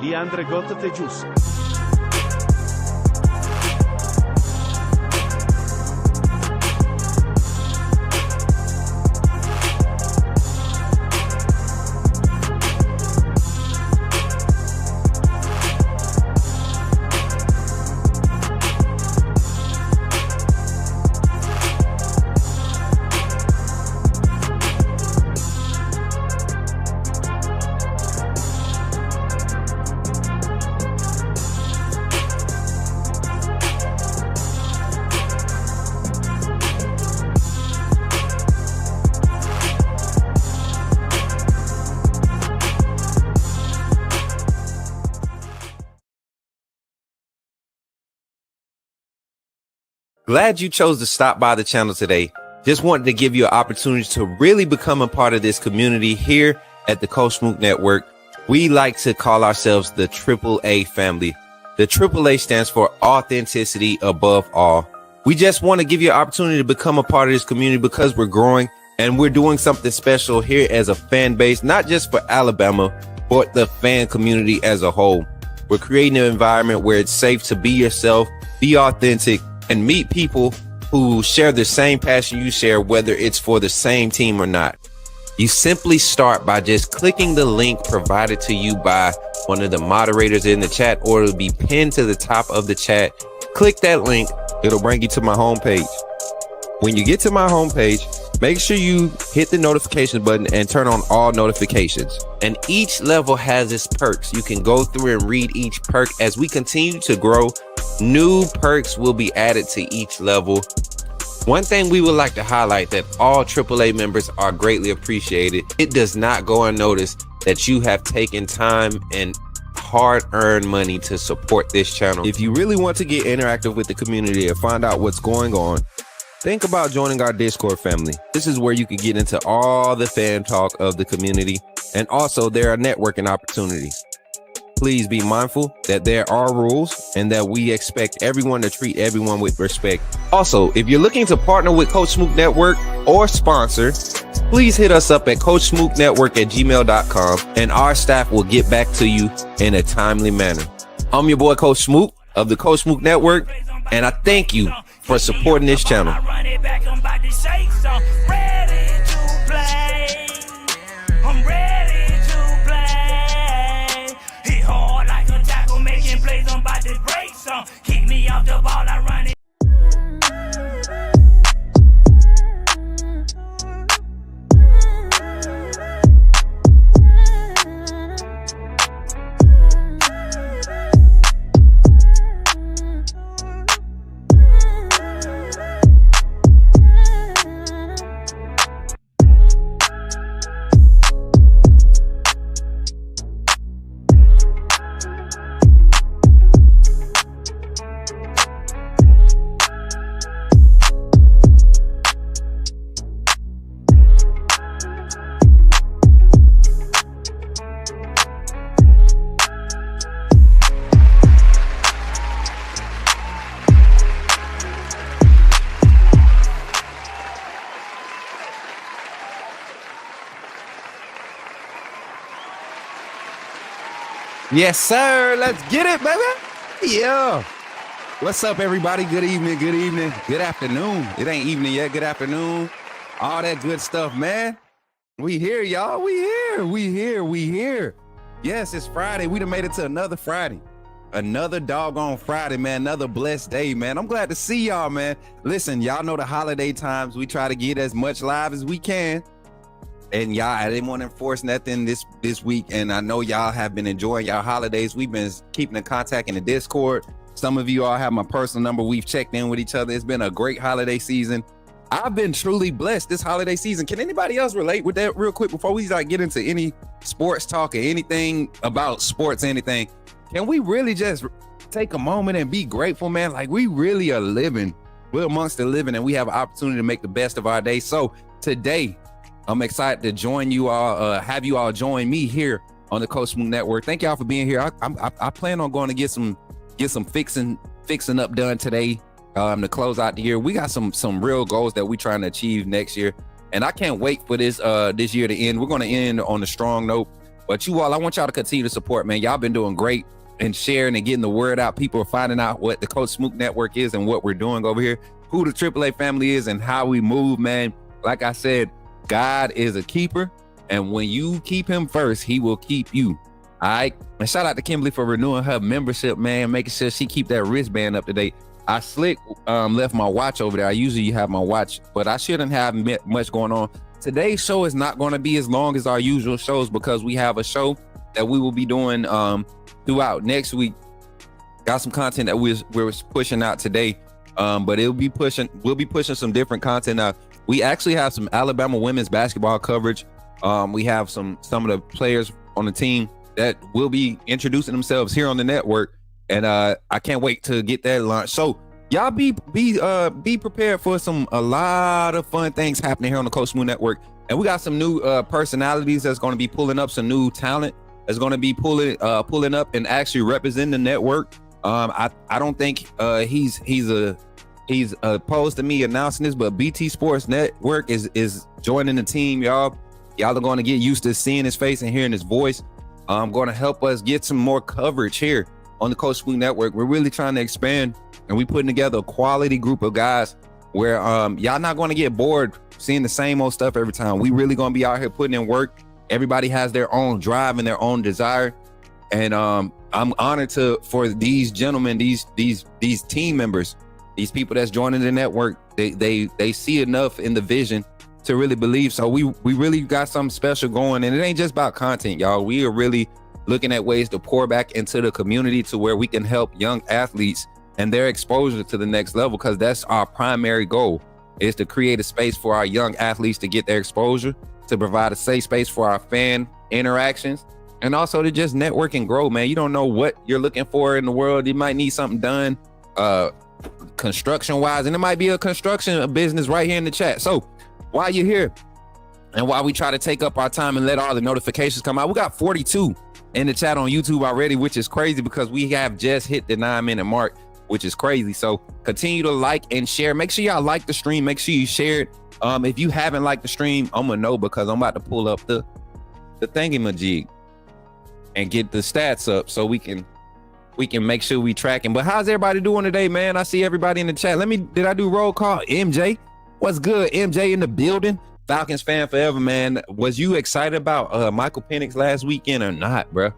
Liandre Gotte Juice. Glad you chose to stop by the channel today. Just wanted to give you an opportunity to really become a part of this community here at the Coach Smook Network. We like to call ourselves the AAA family. The AAA stands for authenticity above all. We just want to give you an opportunity to become a part of this community because we're growing and we're doing something special here as a fan base, not just for Alabama, but the fan community as a whole. We're creating an environment where it's safe to be yourself, be authentic, and meet people who share the same passion you share, whether it's for the same team or not. You simply start by just clicking the link provided to you by one of the moderators in the chat, or it'll be pinned to the top of the chat. Click that link. It'll bring you to my homepage. When you get to my homepage, make sure you hit the notification button and turn on all notifications. And each level has its perks. You can go through and read each perk. As we continue to grow, new perks will be added to each level. One thing we would like to highlight that all AAA members are greatly appreciated. It does not go unnoticed that you have taken time and hard-earned money to support this channel. If you really want to get interactive with the community and find out what's going on, think about joining our Discord family. This is where you can get into all the fan talk of the community, and also there are networking opportunities. Please be mindful that there are rules and that we expect everyone to treat everyone with respect. Also, if you're looking to partner with Coach Smook Network or sponsor, please hit us up at coachsmooknetwork@gmail.com and our staff will get back to you in a timely manner. I'm your boy Coach Smook of the Coach Smook Network, and I thank you for supporting this channel. Kick me off the ball, I run it. Yes, sir. Let's get it, baby. Yeah. What's up, everybody? Good evening. Good evening. Good afternoon. It ain't evening yet. Good afternoon. All that good stuff, man. We here, y'all. We here. We here. We here. Yes, it's Friday. We done made it to another Friday. Another doggone Friday, man. Another blessed day, man. I'm glad to see y'all, man. Listen, y'all know the holiday times. We try to get as much live as we can. And y'all, I didn't want to enforce nothing this week. And I know y'all have been enjoying y'all holidays. We've been keeping in contact in the Discord. Some of you all have my personal number. We've checked in with each other. It's been a great holiday season. I've been truly blessed this holiday season. Can anybody else relate with that real quick before we get into any sports talk or anything about sports, anything? Can we really just take a moment and be grateful, man? Like, we really are living. We're amongst the living and we have an opportunity to make the best of our day. So today, I'm excited to join you all, have you all join me here on the Coach Smook Network. Thank y'all for being here. I plan on going to get some fixing up done today to close out the year. We got some real goals that we're trying to achieve next year, and I can't wait for this year to end. We're going to end on a strong note. But you all, I want y'all to continue to support, man. Y'all been doing great and sharing and getting the word out. People are finding out what the Coach Smook Network is and what we're doing over here, who the AAA family is and how we move, man. Like I said, God is a keeper. And when you keep him first, he will keep you. All right. And shout out to Kimberly for renewing her membership, man, making sure she keep that wristband up to date. I slick left my watch over there. I usually have my watch, but I shouldn't have much going on. Today's show is not going to be as long as our usual shows because we have a show that we will be doing throughout next week. Got some content that we're pushing out today, but we'll be pushing some different content out. We actually have some Alabama women's basketball coverage. We have some of the players on the team that will be introducing themselves here on the network, and I can't wait to get that launched. So y'all be prepared for a lot of fun things happening here on the Coach Smook Network. And we got some new personalities that's going to be pulling up, some new talent that's going to be pulling up and actually representing the network. I don't think he's opposed to me announcing this, but BT Sports Network is joining the team, y'all. Y'all are going to get used to seeing his face and hearing his voice. Going to help us get some more coverage here on the Coach Smook Network. We're really trying to expand, and we putting together a quality group of guys where y'all not going to get bored seeing the same old stuff every time. We really going to be out here putting in work. Everybody has their own drive and their own desire, and I'm honored for these gentlemen, these team members, these people that's joining the network. They see enough in the vision to really believe. So we really got something special going, and it ain't just about content, y'all. We are really looking at ways to pour back into the community to where we can help young athletes and their exposure to the next level, because that's our primary goal, is to create a space for our young athletes to get their exposure, to provide a safe space for our fan interactions, and also to just network and grow, man. You don't know what you're looking for in the world. You might need something done construction wise, and it might be a construction business right here in the chat. So while you're here and while we try to take up our time and let all the notifications come out, we got 42 in the chat on YouTube already, which is crazy because we have just hit the 9-minute mark, which is crazy. So continue to like and share. Make sure y'all like the stream. Make sure you share it. If you haven't liked the stream, I'm gonna know, because I'm about to pull up the thingy-majig and get the stats up so we can make sure we tracking. But how's everybody doing today, man? I see everybody in the chat. Did I do roll call? MJ, what's good? MJ in the building. Falcons fan forever, man. Was you excited about Michael Penix last weekend or not, bro?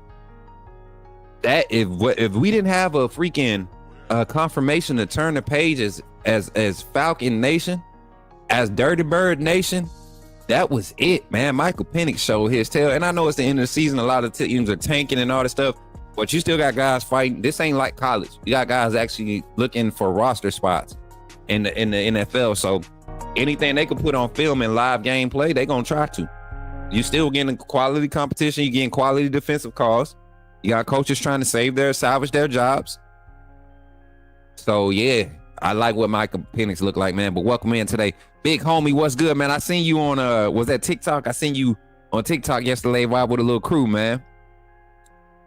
That if we didn't have a freaking confirmation to turn the page as Falcon Nation, as Dirty Bird Nation, that was it, man. Michael Penix showed his tail. And I know it's the end of the season, a lot of teams are tanking and all this stuff, but you still got guys fighting. This ain't like college. You got guys actually looking for roster spots in the NFL. So anything they can put on film and live gameplay, they gonna try to. You still getting quality competition. You getting quality defensive calls. You got coaches trying to salvage their jobs. So yeah, I like what Michael Penix look like, man. But welcome in today, big homie. What's good, man? I seen you on was that TikTok? I seen you on TikTok yesterday, vibe with a little crew, man.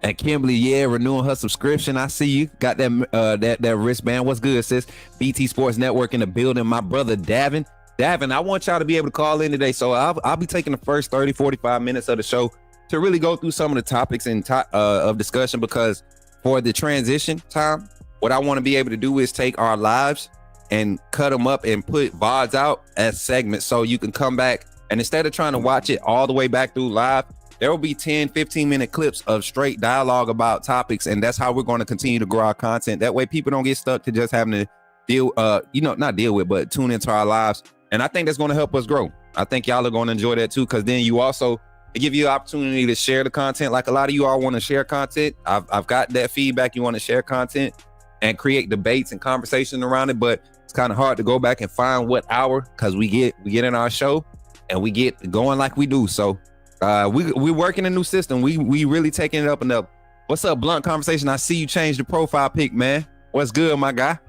And Kimberly, yeah, renewing her subscription. I see you got that wristband. What's good, sis? BT Sports Network in the building. My brother Davin, I want y'all to be able to call in today. So I'll be taking the first 30-45 minutes of the show to really go through some of the topics and of discussion, because for the transition time, what I want to be able to do is take our lives and cut them up and put VODs out as segments, so you can come back, and instead of trying to watch it all the way back through live, there will be 10-15 minute clips of straight dialogue about topics, and that's how we're going to continue to grow our content. That way people don't get stuck to just having to not deal with, but tune into our lives. And I think that's going to help us grow. I think y'all are going to enjoy that too, because then you also give you an opportunity to share the content. Like a lot of you all want to share content. I've got that feedback. You want to share content and create debates and conversation around it, but it's kind of hard to go back and find what hour, because we get in our show and we get going like we do. So we working a new system. We really taking it up and up. What's up, Blunt Conversation? I see you changed the profile pic, man. What's good, my guy?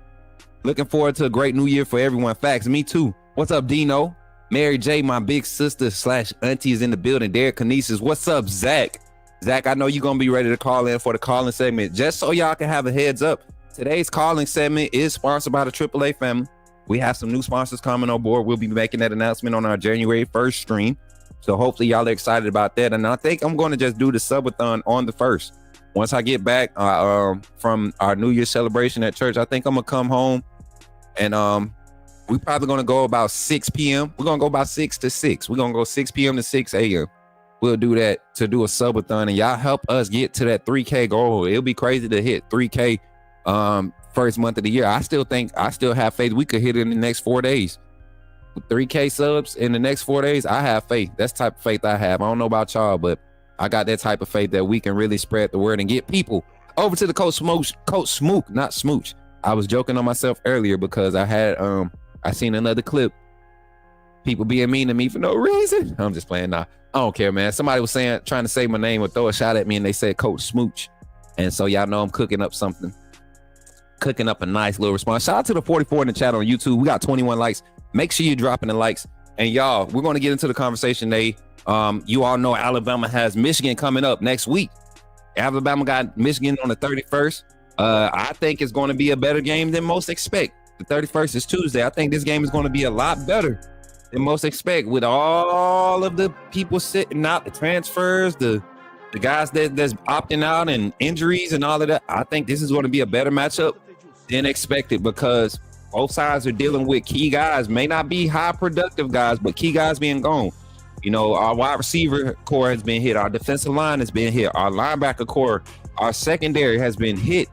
Looking forward to a great new year for everyone. Facts, me too. What's up, Dino? Mary J, my big sister / auntie is in the building. Derek Kinesis. What's up, Zach? Zach, I know you're gonna be ready to call in for the calling segment. Just so y'all can have a heads up, today's calling segment is sponsored by the AAA family. We have some new sponsors coming on board. We'll be making that announcement on our January 1st stream. So hopefully y'all are excited about that. And I think I'm going to just do the subathon on the 1st. Once I get back from our New Year's celebration at church, I think I'm going to come home and we're probably going to go about 6 p.m. We're going to go about 6 to 6. We're going to go 6 p.m. to 6 a.m. We'll do that to do a subathon, and y'all help us get to that 3K goal. It'll be crazy to hit 3K first month of the year. I still have faith we could hit it in the next 4 days. 3K subs in the next 4 days, I have faith. That's the type of faith I have. I don't know about y'all, but I got that type of faith that we can really spread the word and get people over to the Coach Smook, not Smooch. I was joking on myself earlier because I seen another clip. People being mean to me for no reason. I'm just playing. Nah, I don't care, man. Somebody was trying to say my name or throw a shot at me, and they said Coach Smooch. And so y'all know I'm cooking up something. Cooking up a nice little response. Shout out to the 44 in the chat on YouTube. We got 21 likes. Make sure you're dropping the likes. And y'all, we're going to get into the conversation today. You all know Alabama has Michigan coming up next week. Alabama got Michigan on the 31st. I think it's going to be a better game than most expect. The 31st is Tuesday. I think this game is going to be a lot better than most expect, with all of the people sitting out, the transfers, the guys that's opting out, and injuries and all of that. I think this is going to be a better matchup than expected because both sides are dealing with key guys. May not be high productive guys, but key guys being gone. You know, our wide receiver core has been hit. Our defensive line has been hit. Our linebacker core, our secondary has been hit.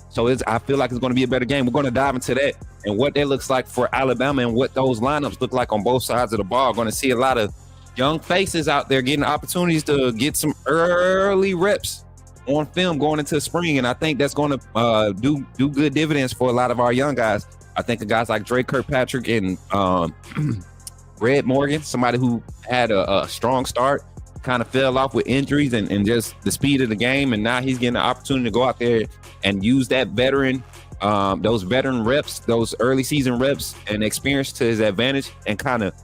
So I feel like it's going to be a better game. We're going to dive into that and what that looks like for Alabama and what those lineups look like on both sides of the ball. Going to see a lot of young faces out there getting opportunities to get some early reps on film going into spring. And I think that's going to do good dividends for a lot of our young guys. I think of guys like Dre Kirkpatrick and Red Morgan, somebody who had a strong start, kind of fell off with injuries and just the speed of the game. And now he's getting the opportunity to go out there and use that those veteran reps, those early season reps and experience to his advantage and kind of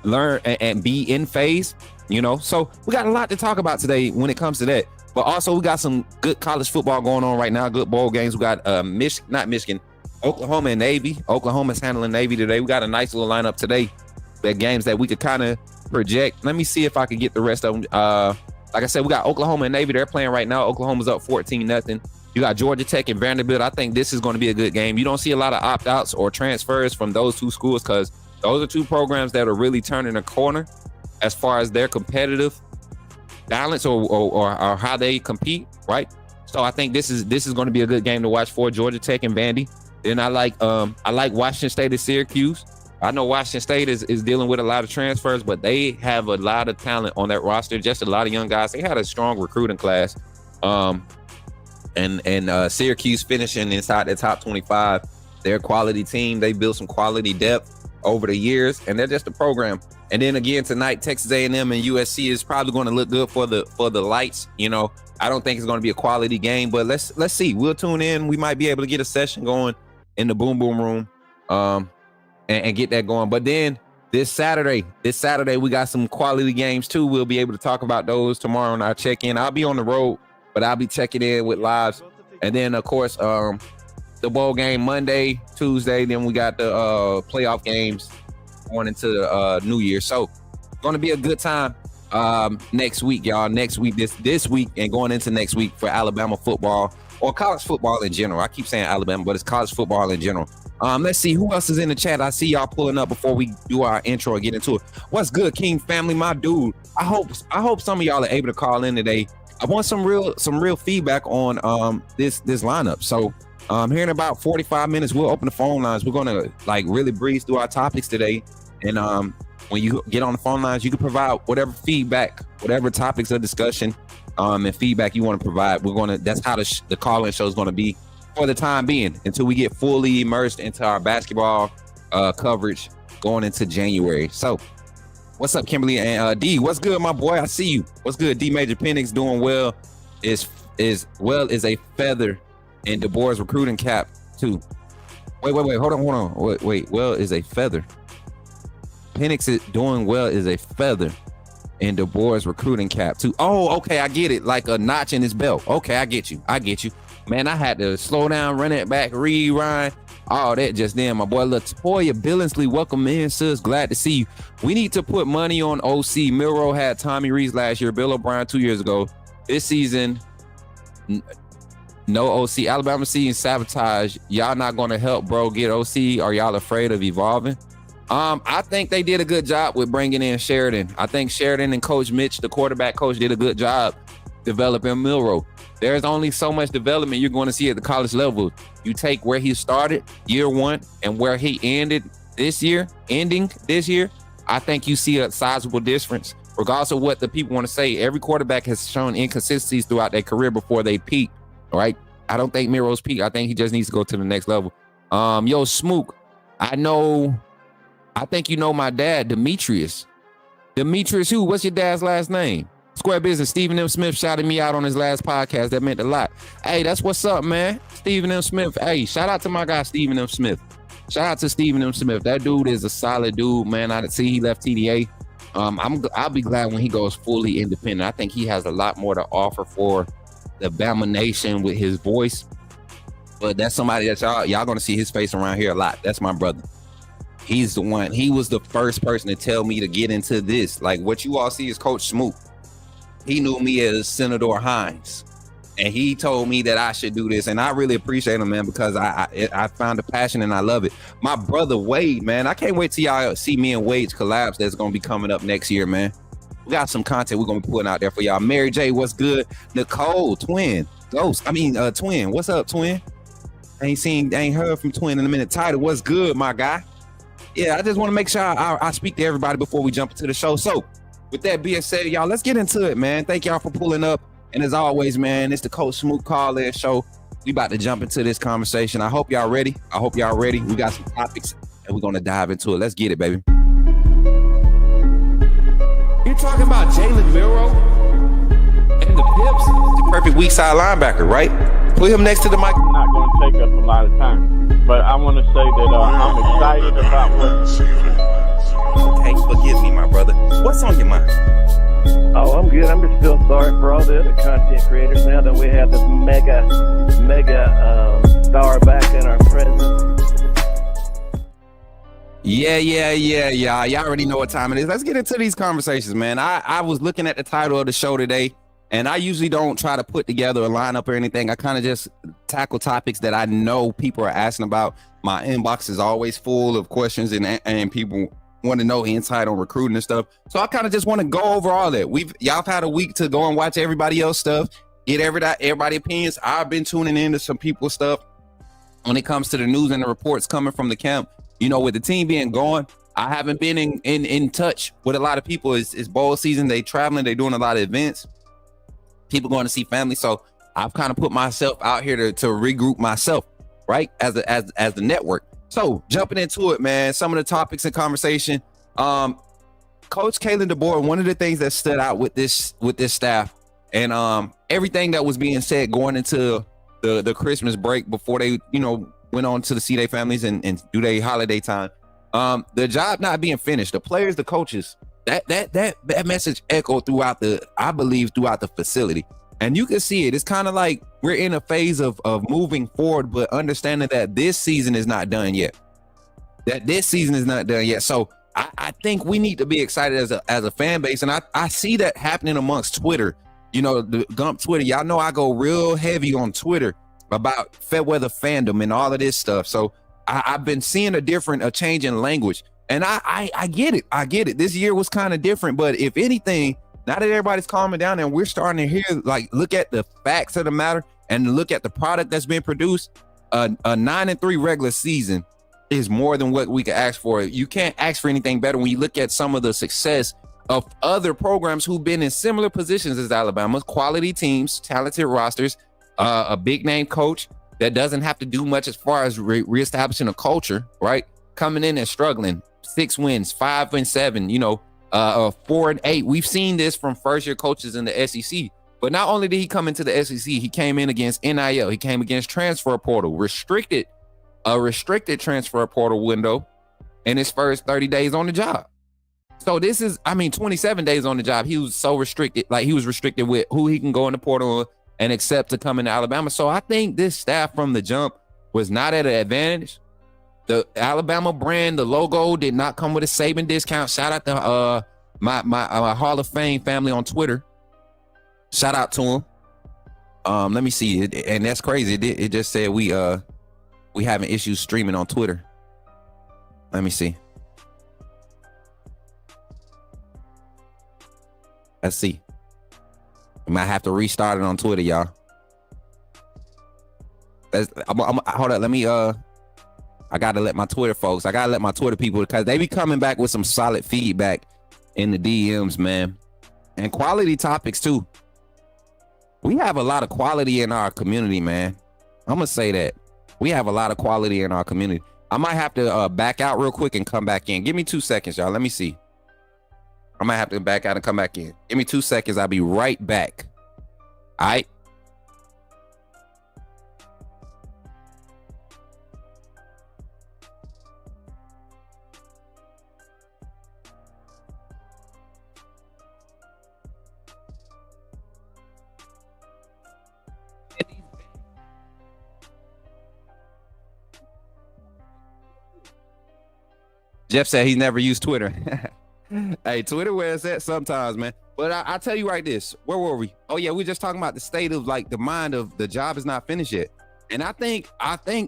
learn and be in phase, you know. So we got a lot to talk about today when it comes to that. But also we got some good college football going on right now, good bowl games. We got Oklahoma and Navy. Oklahoma's handling Navy today. We got a nice little lineup today. The games that we could kind of project. Let me see if I can get the rest of them. Like I said, we got Oklahoma and Navy. They're playing right now. Oklahoma's up 14-0. You got Georgia Tech and Vanderbilt. I think this is going to be a good game. You don't see a lot of opt-outs or transfers from those two schools because those are two programs that are really turning a corner as far as their competitive balance or how they compete, right? So I think this is going to be a good game to watch for Georgia Tech and Vandy. Then I like Washington State and Syracuse. I know Washington State is dealing with a lot of transfers, but they have a lot of talent on that roster. Just a lot of young guys. They had a strong recruiting class. And Syracuse finishing inside the top 25. They're a quality team. They built some quality depth over the years, and they're just a program. And then again tonight, Texas A&M and USC is probably going to look good for the lights. You know, I don't think it's going to be a quality game, but let's see. We'll tune in. We might be able to get a session going in the Boom Boom Room, and get that going. But then this Saturday, we got some quality games too. We'll be able to talk about those tomorrow on our check-in. I'll be on the road, but I'll be checking in with lives. And then of course, the bowl game Monday, Tuesday. Then we got the playoff games going into the New Year. So going to be a good time next week, y'all. Next week, this week, and going into next week for Alabama football or college football in general. I keep saying Alabama, but it's college football in general. Let's see who else is in the chat. I see y'all pulling up before we do our intro and get into it. What's good, King family, my dude? I hope some of y'all are able to call in today. I want some real feedback on this lineup. So here in about 45 minutes, we'll open the phone lines. We're gonna like really breeze through our topics today. And when you get on the phone lines, you can provide whatever feedback, whatever topics of discussion and feedback you want to provide. That's how the call-in show is going to be for the time being until we get fully immersed into our basketball coverage going into January. So what's up, Kimberly and D? What's good, my boy? I see you. What's good? D Major Penix doing well is a feather in DeBoer's recruiting cap too. Wait, hold on. Wait, well is a feather. Penix is doing well is a feather in DeBoer's recruiting cap too. Oh, okay, I get it. Like a notch in his belt. Okay, I get you. Man, I had to slow down, run it back, rewind, all that just then. My boy Latoya Billingsley, welcome in, sis. Glad to see you. We need to put money on OC. Milroe had Tommy Rees last year, Bill O'Brien 2 years ago. This season, no OC. Alabama seeing sabotage. Y'all not going to help bro get OC? Are y'all afraid of evolving? I think they did a good job with bringing in Sheridan. I think Sheridan and Coach Mitch, the quarterback coach, did a good job developing Milroe. There's only so much development you're going to see at the college level. You take where he started year one and where he ending this year, I think you see a sizable difference. Regardless of what the people want to say, every quarterback has shown inconsistencies throughout their career before they peak, right? I don't think Milroe's peak. I think he just needs to go to the next level. Yo, Smook, I think you know my dad, Demetrius. Demetrius who? What's your dad's last name? Square Business. Stephen M. Smith shouted me out on his last podcast. That meant a lot. Hey, that's what's up, man. Stephen M. Smith. Hey, shout out to my guy, Stephen M. Smith. Shout out to Stephen M. Smith. That dude is a solid dude, man. I see he left TDA. I'll be glad when he goes fully independent. I think he has a lot more to offer for the Bama Nation with his voice. But that's somebody that y'all gonna see his face around here a lot. That's my brother. He's the one. He was the first person to tell me to get into this. Like what you all see is Coach Smook. He knew me as Senator Hines, and he told me that I should do this. And I really appreciate him, man, because I found a passion and I love it. My brother Wade, man, I can't wait till y'all see me and Wade's collabs that's gonna be coming up next year, man. We got some content we're gonna be putting out there for y'all. Mary J, what's good? Nicole, twin, twin. What's up, twin? Ain't heard from twin in a minute. Title, what's good, my guy? Yeah, I just want to make sure I speak to everybody before we jump into the show. So with that being said, y'all, let's get into it, man. Thank y'all for pulling up. And as always, man, it's the Coach Smook call-in show. We about to jump into this conversation. I hope y'all ready. We got some topics and we're going to dive into it. Let's get it, baby. You're talking about Jalen Milroe and the Pips? The perfect weak side linebacker, right? Put him next to the mic. It's not going to take us a lot of time. But I want to say that I'm excited about what... Okay, forgive me, my brother. What's on your mind? Oh, I'm good. I'm just feel sorry for all the other content creators now that we have this mega star back in our presence. Yeah. Y'all already know what time it is. Let's get into these conversations, man. I was looking at the title of the show today, and I usually don't try to put together a lineup or anything. I kind of just tackle topics that I know people are asking about. My inbox is always full of questions and people want to know insight on recruiting and stuff. So I kind of just want to go over all that. Y'all have had a week to go and watch everybody else stuff, get everybody opinions. I've been tuning into some people's stuff when it comes to the news and the reports coming from the camp. You know, with the team being gone, I haven't been in touch with a lot of people. It's bowl season. They traveling. They doing a lot of events. People going to see family. So I've kind of put myself out here to regroup myself, right? As the network. So jumping into it, man, some of the topics and conversation. Coach Kalen DeBoer, one of the things that stood out with this staff and everything that was being said going into the Christmas break before they, went on to see their families and do their holiday time. The job not being finished, the players, the coaches, that message echoed throughout the facility. And you can see it. It's kind of like we're in a phase of moving forward, but understanding that this season is not done yet. So I think we need to be excited as a fan base. And I see that happening amongst Twitter. The Gump Twitter. Y'all know I go real heavy on Twitter about Fairweather fandom and all of this stuff. So I've been seeing a change in language. And I get it. This year was kind of different. But if anything, now that everybody's calming down and we're starting to hear, look at the facts of the matter and look at the product that's been produced, a 9-3 regular season is more than what we could ask for. You can't ask for anything better when you look at some of the success of other programs who've been in similar positions as Alabama's, quality teams, talented rosters, a big name coach that doesn't have to do much as far as reestablishing a culture, right? Coming in and struggling, 6 wins, 5-7, 4-8. We've seen this from first year coaches in the SEC. But not only did he come into the SEC, he came in against NIL. He came against transfer portal, restricted transfer portal window in his first 30 days on the job. So this is, 27 days on the job. He was so restricted, he was restricted with who he can go in the portal and accept to come into Alabama. So I think this staff from the jump was not at an advantage. The Alabama brand, the logo did not come with a Saban discount. Shout out to my Hall of Fame family on Twitter. Shout out to them. Let me see, and that's crazy. It just said we having issues streaming on Twitter. Let me see. Let's see. We might have to restart it on Twitter, y'all. Hold up. Let me. I gotta let my Twitter folks. I gotta let my Twitter people, because they be coming back with some solid feedback in the DMs, man, and quality topics too. We have a lot of quality in our community, man. I'm gonna say that we have a lot of quality in our community. I might have to back out real quick and come back in. Give me 2 seconds, y'all. Let me see. I might have to back out and come back in. Give me 2 seconds. I'll be right back. All right. Jeff said he never used Twitter. Hey, Twitter where it's at sometimes, man. But I tell you right this. Where were we? Oh yeah, we just talking about the state of like the mind of the job is not finished yet. And I think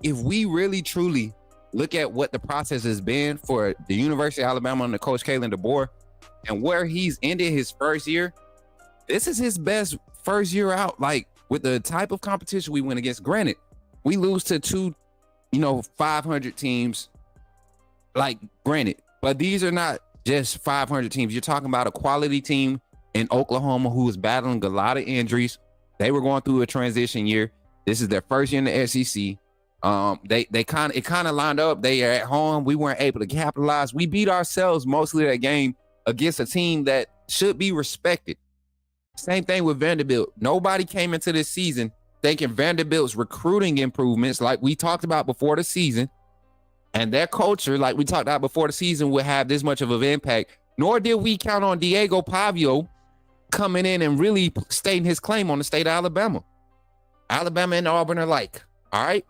if we really truly look at what the process has been for the University of Alabama under Coach Kalen DeBoer and where he's ended his first year, this is his best first year out. Like with the type of competition we went against. Granted, we lose to two, 500 teams. Like, granted, but these are not just 500 teams. You're talking about a quality team in Oklahoma who was battling a lot of injuries. They were going through a transition year. This is their first year in the SEC. It kind of lined up. They are at home. We weren't able to capitalize. We beat ourselves mostly that game against a team that should be respected. Same thing with Vanderbilt. Nobody came into this season thinking Vanderbilt's recruiting improvements, like we talked about before the season, and their culture, like we talked about before the season, would have this much of an impact. Nor did we count on Diego Pavio coming in and really stating his claim on the state of Alabama. Alabama and Auburn are like, all right.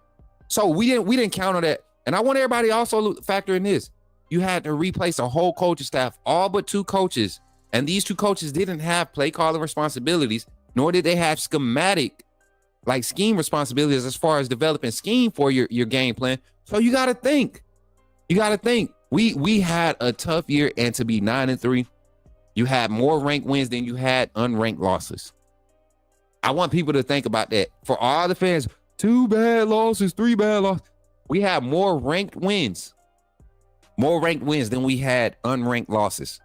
So we didn't count on that. And I want everybody also factor in this. You had to replace a whole coaching staff, all but 2 coaches. And these 2 coaches didn't have play calling responsibilities, nor did they have scheme responsibilities as far as developing scheme for your game plan. So you got to think. We had a tough year, and to be 9-3, you had more ranked wins than you had unranked losses. I want people to think about that. For all the fans, 2 bad losses, 3 bad losses. We have more ranked wins than we had unranked losses.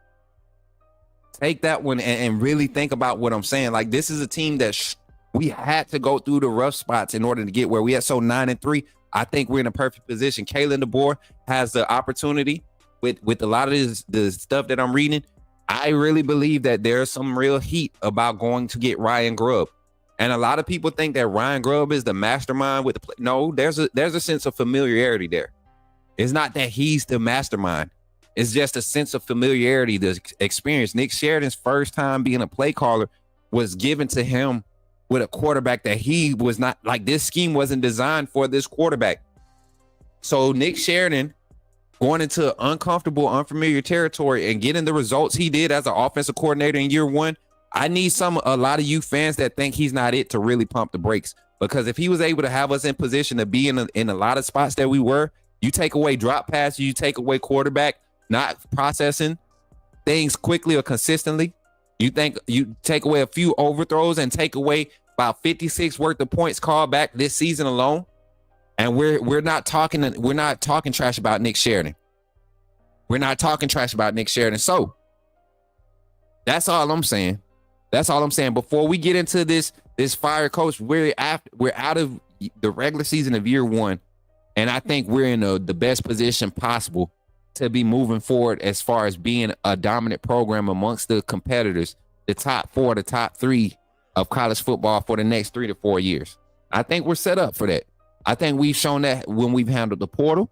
Take that one and really think about what I'm saying. Like, this is a team that we had to go through the rough spots in order to get where we at. So 9-3. I think we're in a perfect position. Kalen DeBoer has the opportunity with a lot of the stuff that I'm reading. I really believe that there's some real heat about going to get Ryan Grubb. And a lot of people think that Ryan Grubb is the mastermind with the play. No, there's a sense of familiarity there. It's not that he's the mastermind. It's just a sense of familiarity, the experience. Nick Sheridan's first time being a play caller was given to him with a quarterback that he was not, like, this scheme wasn't designed for this quarterback. So Nick Sheridan going into uncomfortable, unfamiliar territory and getting the results he did as an offensive coordinator in year 1. I need a lot of you fans that think he's not it to really pump the brakes, because if he was able to have us in position to be in a lot of spots that we were, you take away drop pass, you take away quarterback not processing things quickly or consistently. You take away a few overthrows and take away about 56 worth of points called back this season alone. And we're not talking trash about Nick Sheridan. We're not talking trash about Nick Sheridan. So that's all I'm saying. Before we get into this fire coach, we're out of the regular season of year 1. And I think we're in the best position possible to be moving forward as far as being a dominant program amongst the competitors, the top 4, the top 3 of college football for the next 3 to 4 years. I think we're set up for that. I think we've shown that when we've handled the portal.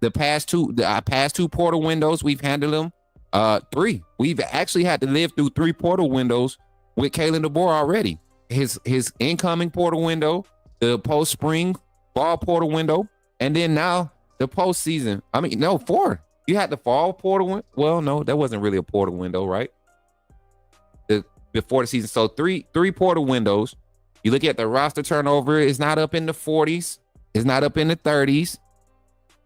The past two portal windows, we've handled them. 3. We've actually had to live through 3 portal windows with Kalen DeBoer already. His incoming portal window, the post-spring ball portal window, and then now the postseason. I mean, no, 4. You had the fall portal. Well, no, that wasn't really a portal window, right? Before the season. So three portal windows. You look at the roster turnover, it's not up in the 40s. It's not up in the 30s.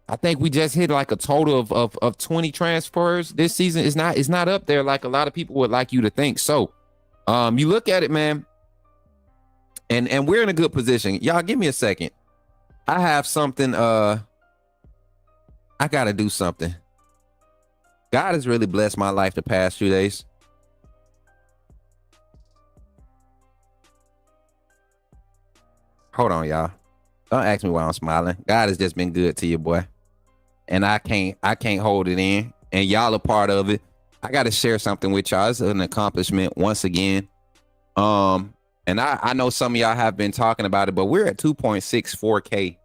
I think we just hit like a total of 20 transfers this season. It's not up there like a lot of people would like you to think. So you look at it, man, and we're in a good position. Y'all give me a second. I have something, I gotta do something. God has really blessed my life the past few days. Hold on, y'all. Don't ask me why I'm smiling. God has just been good to you, boy. And I can't hold it in. And y'all are part of it. I got to share something with y'all. It's an accomplishment once again. And I know some of y'all have been talking about it, but we're at 2.64K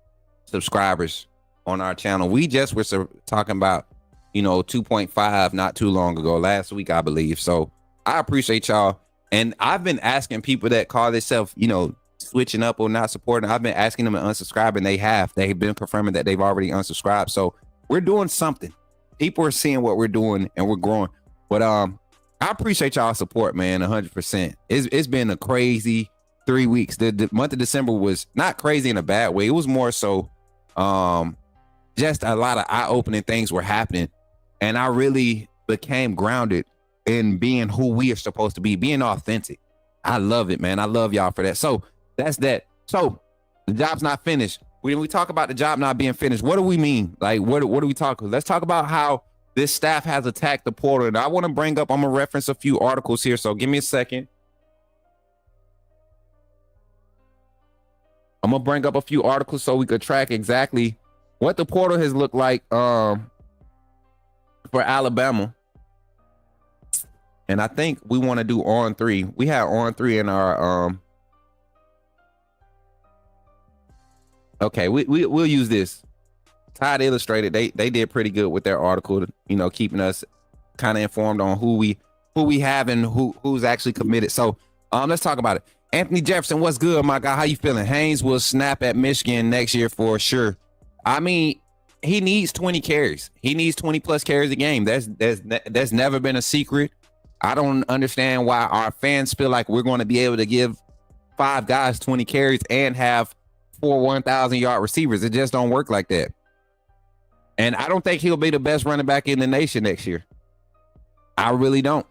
subscribers on our channel. We just were talking about, 2.5 not too long ago, last week, I believe. So I appreciate y'all. And I've been asking people that call themselves, switching up or not supporting. I've been asking them to unsubscribe, and they've been confirming that they've already unsubscribed. So we're doing something. People are seeing what we're doing and we're growing. But I appreciate y'all support, man. 100%. It's been a crazy 3 weeks. The month of December was not crazy in a bad way. It was more so just a lot of eye-opening things were happening, and I really became grounded in being who we are supposed to be, being authentic. I love it, man. I love y'all for that. So that's that. So the job's not finished. When we talk about the job not being finished, what do we mean? Like, what do we talk? Let's talk about how this staff has attacked the portal. And I want to I'm going to reference a few articles here. So give me a second. I'm going to bring up a few articles so we could track exactly what the portal has looked like for Alabama. And I think we want to do on 3. We had on 3 in our okay, we'll use this. Tide Illustrated, they did pretty good with their article, keeping us kind of informed on who we have and who's actually committed. So let's talk about it. Anthony Jefferson, what's good, my guy? How you feeling? Haynes will snap at Michigan next year for sure. I mean, he needs 20 carries. He needs 20 plus carries a game. That's never been a secret. I don't understand why our fans feel like we're going to be able to give 5 guys 20 carries and have 4 1,000-yard receivers. It just don't work like that. And I don't think he'll be the best running back in the nation next year. I really don't.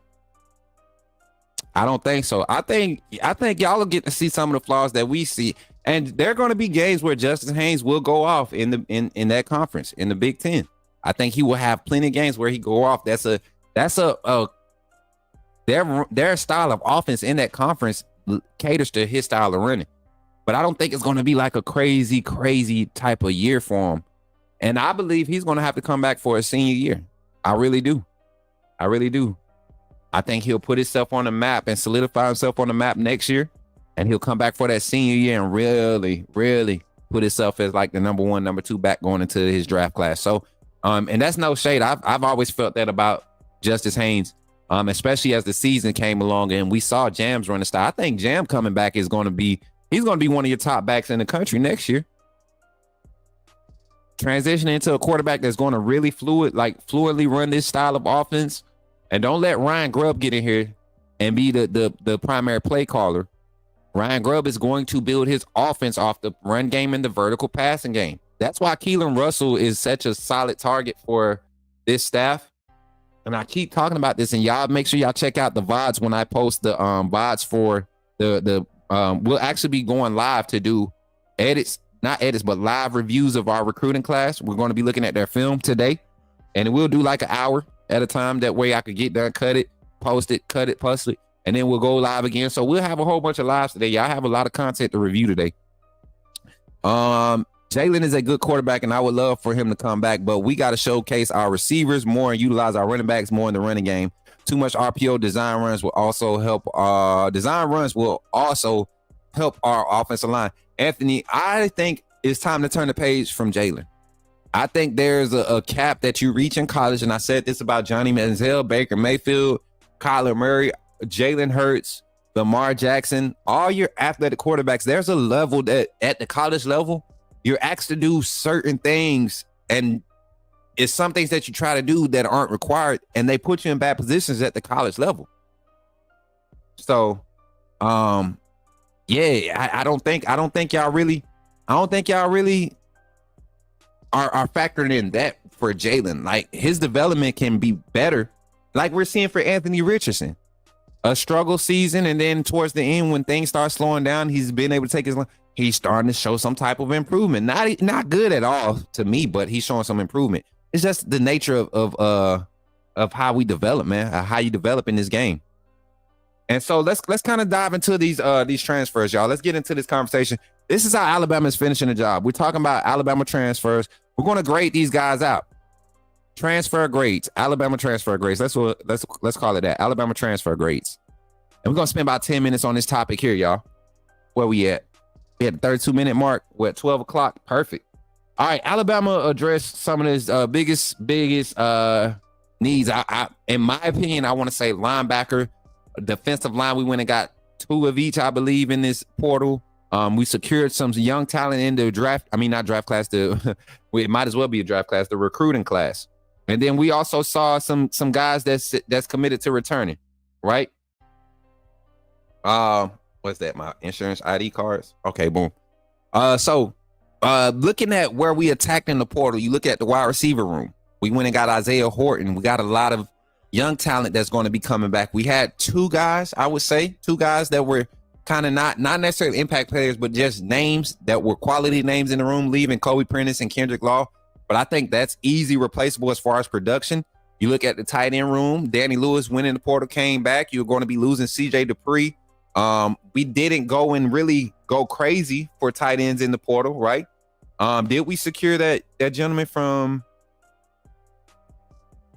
I don't think so. I think y'all will get to see some of the flaws that we see. And there are going to be games where Justice Haynes will go off in that conference, in the Big Ten. I think he will have plenty of games where he go off. Their style of offense in that conference caters to his style of running. But I don't think it's going to be like a crazy, crazy type of year for him. And I believe he's going to have to come back for a senior year. I really do. I really do. I think he'll put himself on the map and solidify himself on the map next year. And he'll come back for that senior year and really, really put himself as like the number 1, number 2 back going into his draft class. So, and that's no shade. I've always felt that about Justice Haynes, especially as the season came along and we saw Jam's running style. I think Jam coming back he's going to be one of your top backs in the country next year. Transitioning into a quarterback that's going to really fluidly run this style of offense. And don't let Ryan Grubb get in here and be the primary play caller. Ryan Grubb is going to build his offense off the run game and the vertical passing game. That's why Keelan Russell is such a solid target for this staff. And I keep talking about this, and y'all make sure y'all check out the VODs when I post the VODs for we'll actually be going live to do not edits, but live reviews of our recruiting class. We're going to be looking at their film today, and we'll do like an hour at a time. That way I could get done, cut it, post it, and then we'll go live again. So we'll have a whole bunch of lives today. Y'all have a lot of content to review today. Jalen is a good quarterback, and I would love for him to come back, but we got to showcase our receivers more and utilize our running backs more in the running game. Too much RPO design runs will also help. Help our offensive line. Anthony, I think it's time to turn the page from Jalen. I think there's a cap that you reach in college, and I said this about Johnny Manziel, Baker Mayfield, Kyler Murray, Jalen Hurts, Lamar Jackson, all your athletic quarterbacks. There's a level that at the college level, you're asked to do certain things and it's some things that you try to do that aren't required, and they put you in bad positions at the college level. So, yeah, I don't think y'all really are factoring in that for Jalen. Like, his development can be better, like we're seeing for Anthony Richardson. A struggle season, and then towards the end, when things start slowing down, he's been able to take he's starting to show some type of improvement. Not good at all to me, but he's showing some improvement. It's just the nature of how we develop, man, how you develop in this game. And so let's kind of dive into these transfers, y'all. Let's get into this conversation. This is how Alabama's finishing the job. We're talking about Alabama transfers. We're going to grade these guys out. Transfer grades, Alabama transfer grades. Let's call it that. Alabama transfer grades. And we're gonna spend about 10 minutes on this topic here, y'all. Where we at? We at the 32-minute mark. We're at 12 o'clock. Perfect. All right, Alabama addressed some of his biggest needs. I in my opinion, I want to say linebacker, defensive line. We went and got 2 of each, I believe, in this portal. We secured some young talent in the draft. I mean, not draft class. It might as well be a draft class. The recruiting class. And then we also saw some guys that's committed to returning, right? What's that? My insurance ID cards. Okay, boom. So looking at where we attacked in the portal, you look at the wide receiver room. We went and got Isaiah Horton. We got a lot of young talent that's going to be coming back. We had 2 guys, I would say, 2 guys that were kind of not necessarily impact players, but just names that were quality names in the room, leaving Kobe Prentice and Kendrick Law. But I think that's easy replaceable as far as production. You look at the tight end room, Danny Lewis went in the portal, came back. You're going to be losing CJ Dupree. We didn't go and really go crazy for tight ends in the portal, right? Did we secure that gentleman from?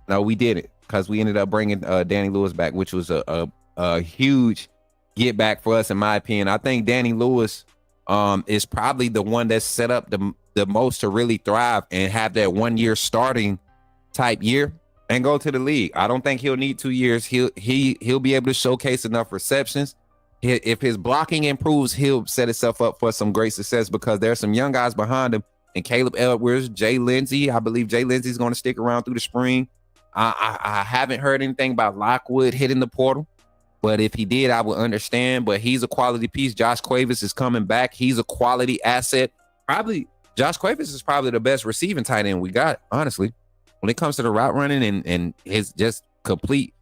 No, we didn't, because we ended up bringing Danny Lewis back, which was a huge get back for us, in my opinion. I think Danny Lewis is probably the one that's set up the most to really thrive and have that 1 year starting type year and go to the league. I don't think he'll need 2 years. He'll be able to showcase enough receptions. If his blocking improves, he'll set himself up for some great success, because there's some young guys behind him, and Caleb Edwards, Jay Lindsey. I believe Jay Lindsey is going to stick around through the spring. I haven't heard anything about Lockwood hitting the portal, but if he did, I would understand. But he's a quality piece. Josh Cuevas is coming back. He's a quality asset. Josh Cuevas is probably the best receiving tight end we got, honestly, when it comes to the route running and his just complete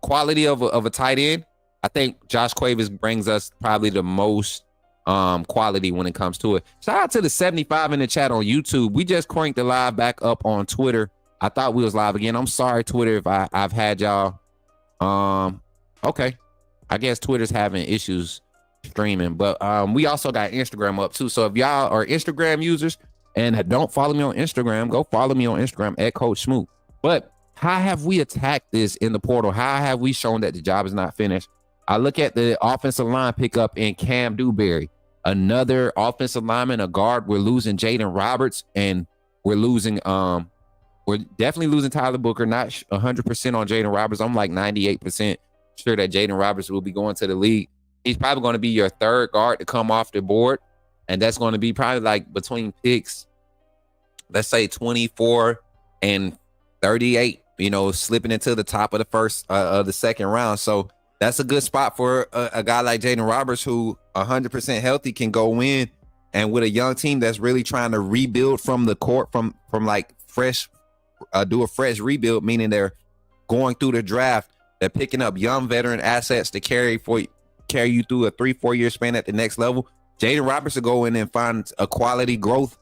quality of a tight end. I think Josh Cuevas brings us probably the most quality when it comes to it. Shout out to the 75 in the chat on YouTube. We just cranked the live back up on Twitter. I thought we was live again. I'm sorry, Twitter, if I've had y'all. Okay. I guess Twitter's having issues streaming, but we also got Instagram up too. So if y'all are Instagram users and don't follow me on Instagram, go follow me on Instagram at Coach Smook. But how have we attacked this in the portal? How have we shown that the job is not finished? I look at the offensive line pickup in Cam Dewberry, another offensive lineman, a guard. We're losing Jaden Roberts, and we're definitely losing Tyler Booker. Not 100% on Jaden Roberts. I'm like 98% sure that Jaden Roberts will be going to the league. He's probably going to be your 3rd guard to come off the board, and that's going to be probably like between picks, let's say 24 and 38. Slipping into the top of the first of the second round. So that's a good spot for a guy like Jaden Roberts, who 100% healthy can go in, and with a young team that's really trying to rebuild from the court, from like fresh, do a fresh rebuild, meaning they're going through the draft, they're picking up young veteran assets to carry you through a 3-4 year span at the next level. Jaden Roberts will go in and find a quality growth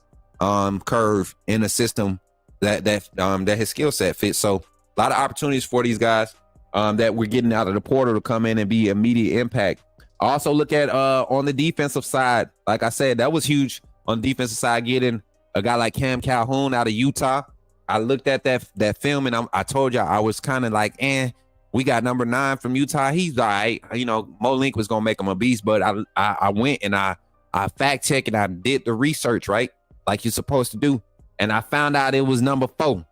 curve in a system that his skill set fits. So a lot of opportunities for these guys that we're getting out of the portal to come in and be immediate impact. I also look at on the defensive side, like I said, that was huge on the defensive side, getting a guy like Cam Calhoun out of Utah. I looked at that film, and I told y'all I was kind of like, we got number 9 from Utah. He's all right. Mo Link was gonna make him a beast, but I went and I fact checked and I did the research, right, like you're supposed to do, and I found out it was number 4.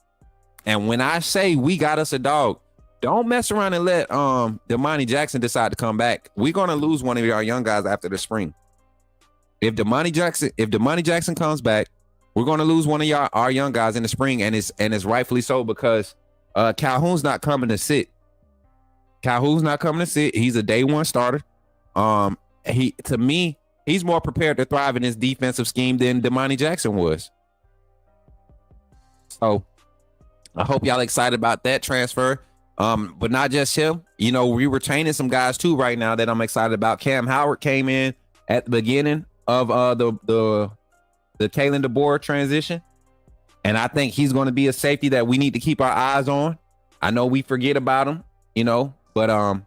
And when I say we got us a dog, don't mess around and let Damani Jackson decide to come back. We're gonna lose one of our young guys after the spring. If Damani Jackson comes back, We're going to lose one of our young guys in the spring, and it's rightfully so because Calhoun's not coming to sit. Calhoun's not coming to sit. He's a day one starter. To me, he's more prepared to thrive in his defensive scheme than Damani Jackson was. So I hope y'all excited about that transfer. But not just him. You know, we retaining some guys too right now that I'm excited about. Cam Howard came in at the beginning of the Kalen DeBoer transition. And I think he's going to be a safety that we need to keep our eyes on. I know we forget about him, you know, but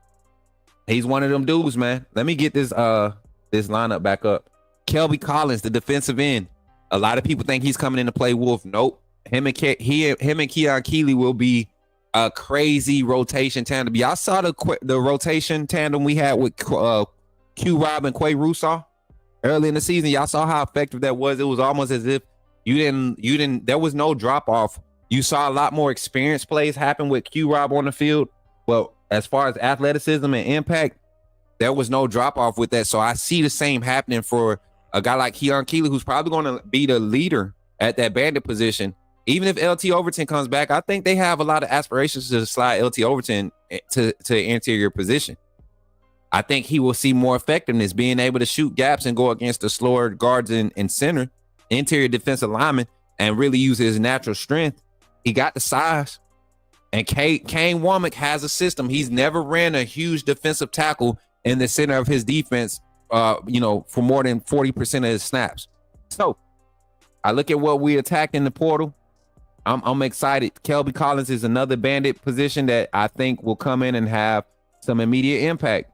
he's one of them dudes, man. Let me get this lineup back up. Kelby Collins, the defensive end. A lot of people think he's coming in to play Wolf. Nope. Him and Keon Keeley will be a crazy rotation tandem. Y'all saw the rotation tandem we had with Q-Rob and Quay Russaw early in the season. Y'all saw how effective that was. It was almost as if you didn't there was no drop off. You saw a lot more experience plays happen with Q-Rob on the field. Well, as far as athleticism and impact, there was no drop off with that. So I see the same happening for a guy like Keon Keeley, who's probably going to be the leader at that bandit position. Even if LT Overton comes back, I think they have a lot of aspirations to slide LT Overton to interior position. I think he will see more effectiveness being able to shoot gaps and go against the slower guards and center, interior defensive lineman, and really use his natural strength. He got the size. And Kane Womack has a system. He's never ran a huge defensive tackle in the center of his defense, for more than 40% of his snaps. So I look at what we attacked in the portal. I'm excited. Kelby Collins is another bandit position that I think will come in and have some immediate impact.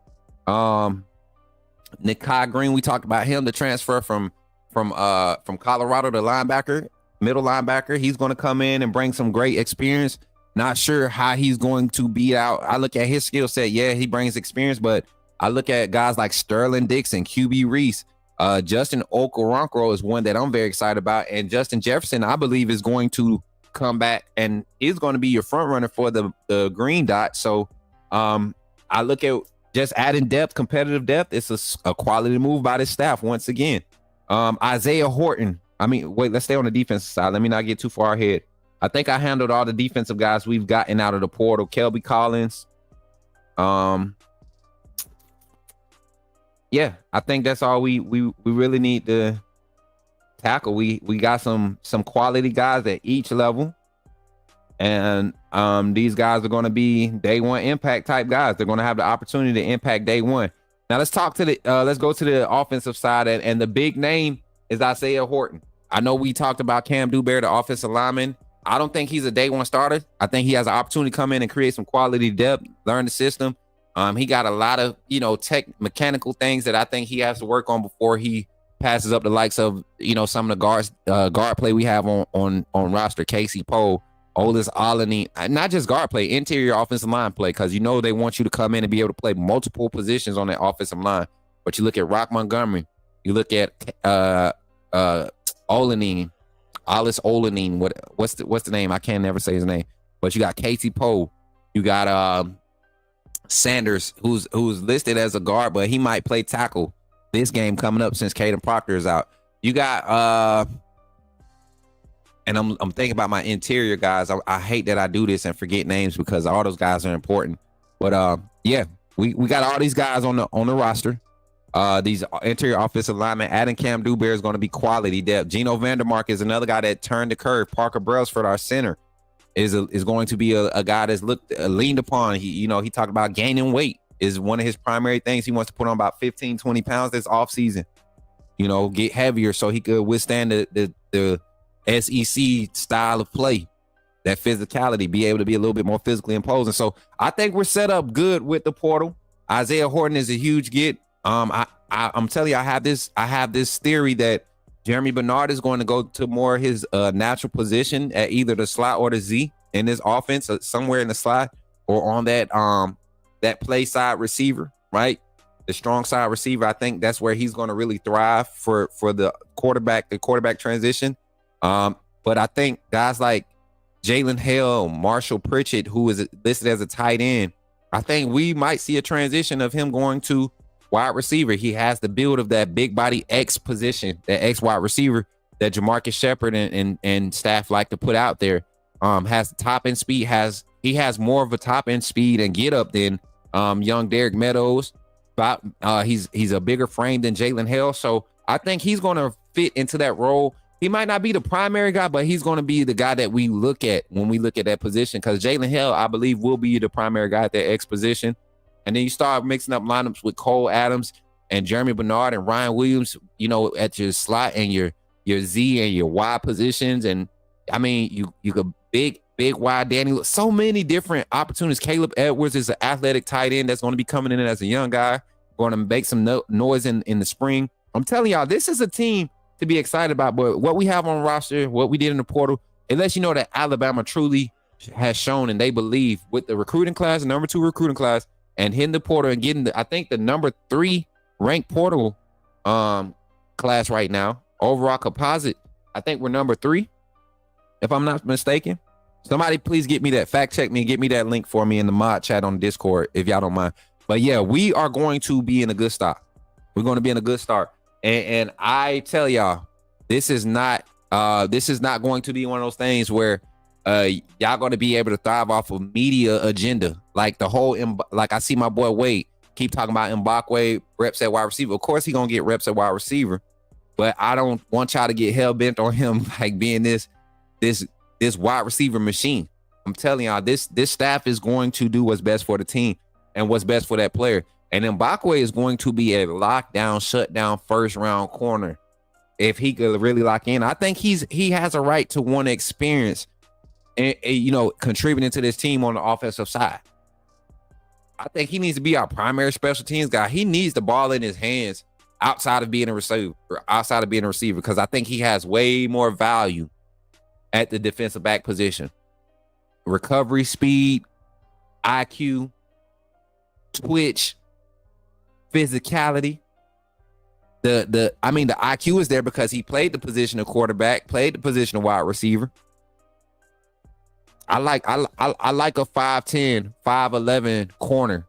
Nikai Green, we talked about him, the transfer from Colorado, the linebacker, middle linebacker. He's going to come in and bring some great experience. Not sure how he's going to beat out. I look at his skill set. Yeah, he brings experience, but I look at guys like Sterling Dixon, QB Reese, Justin Okoronkwo is one that I'm very excited about, and Justin Jefferson, I believe, is going to come back and is going to be your front runner for the green dot. So I look at just adding depth, competitive depth. It's a quality move by the staff once again. Isaiah Horton. Let's stay on the defensive side. Let me not get too far ahead. I think I handled all the defensive guys we've gotten out of the portal. Kelby Collins. Yeah, I think that's all we really need to tackle. We got some quality guys at each level. And these guys are going to be day one impact type guys. They're going to have the opportunity to impact day one. Now let's go to the offensive side, and the big name is Isaiah Horton. I know we talked about Cam Dewberry, the offensive lineman. I don't think he's a day one starter. I think he has an opportunity to come in and create some quality depth, learn the system. He got a lot of, mechanical things that I think he has to work on before he passes up the likes of, some of the guard play we have on roster. Casey Poe, Olis Alani, not just guard play, interior offensive line play, because they want you to come in and be able to play multiple positions on that offensive line. But you look at Rock Montgomery, you look at Olanine, Alice Olanine, what's the name? I can't never say his name. But you got Casey Poe, you got Sanders, who's listed as a guard, but he might play tackle this game coming up since Caden Proctor is out. You got and I'm thinking about my interior guys. I hate that I do this and forget names because all those guys are important. But we got all these guys on the roster. These interior offensive linemen. Adding Cam Dewberry is going to be quality depth. Gino Vandermark is another guy that turned the curve. Parker Brailsford, our center, is going to be a guy that's leaned upon. He talked about gaining weight is one of his primary things. He wants to put on about 15, 20 pounds this off season. Get heavier so he could withstand the SEC style of play, that physicality, be able to be a little bit more physically imposing. So I think we're set up good with the portal. Isaiah Horton is a huge get. I'm telling you, I have this theory that Jeremy Bernard is going to go to more his natural position at either the slot or the Z in this offense, somewhere in the slot or on that play side receiver, right? The strong side receiver. I think that's where he's going to really thrive for the quarterback transition. But I think guys like Jalen Hale, Marshall Pritchett, who is listed as a tight end, I think we might see a transition of him going to wide receiver. He has the build of that big body X position, that X wide receiver that Jamarcus Shepard and staff like to put out there. Has the top end speed. He has more of a top end speed and get up than young Derek Meadows. But he's a bigger frame than Jalen Hill, so I think he's going to fit into that role. He might not be the primary guy, but he's going to be the guy that we look at when we look at that position, because Jalen Hill, I believe, will be the primary guy at that X position. And then you start mixing up lineups with Cole Adams and Jeremy Bernard and Ryan Williams, at your slot and your Z and your Y positions. And I mean, you could big wide Danny. So many different opportunities. Caleb Edwards is an athletic tight end that's going to be coming in as a young guy, going to make some noise in the spring. I'm telling y'all, this is a team to be excited about. But what we have on roster, what we did in the portal, it lets you know that Alabama truly has shown, and they believe with the recruiting class, the number 2 recruiting class, and hitting the portal and getting I think the number 3 ranked portal class right now. Overall composite, I think we're number 3, if I'm not mistaken. Somebody please get me that, fact check me and get me that link for me in the mod chat on Discord, if y'all don't mind. But yeah, we are going to be in a good start. We're going to be in a good start. And I tell y'all, this is not going to be one of those things where y'all going to be able to thrive off of media agenda. Like I see my boy Wade keep talking about Mbakwe reps at wide receiver. Of course, he going to get reps at wide receiver, but I don't want y'all to get hell bent on him like being this wide receiver machine. I'm telling y'all, this staff is going to do what's best for the team and what's best for that player. And Mbakwe is going to be a lockdown, shutdown, first round corner if he could really lock in. I think he has a right to want to experience and contributing to this team on the offensive side. I think he needs to be our primary special teams guy. He needs the ball in his hands outside of being a receiver, because I think he has way more value at the defensive back position. Recovery speed, IQ, twitch, physicality. The IQ is there because he played the position of quarterback, played the position of wide receiver. I like a 5'10", 5'11" corner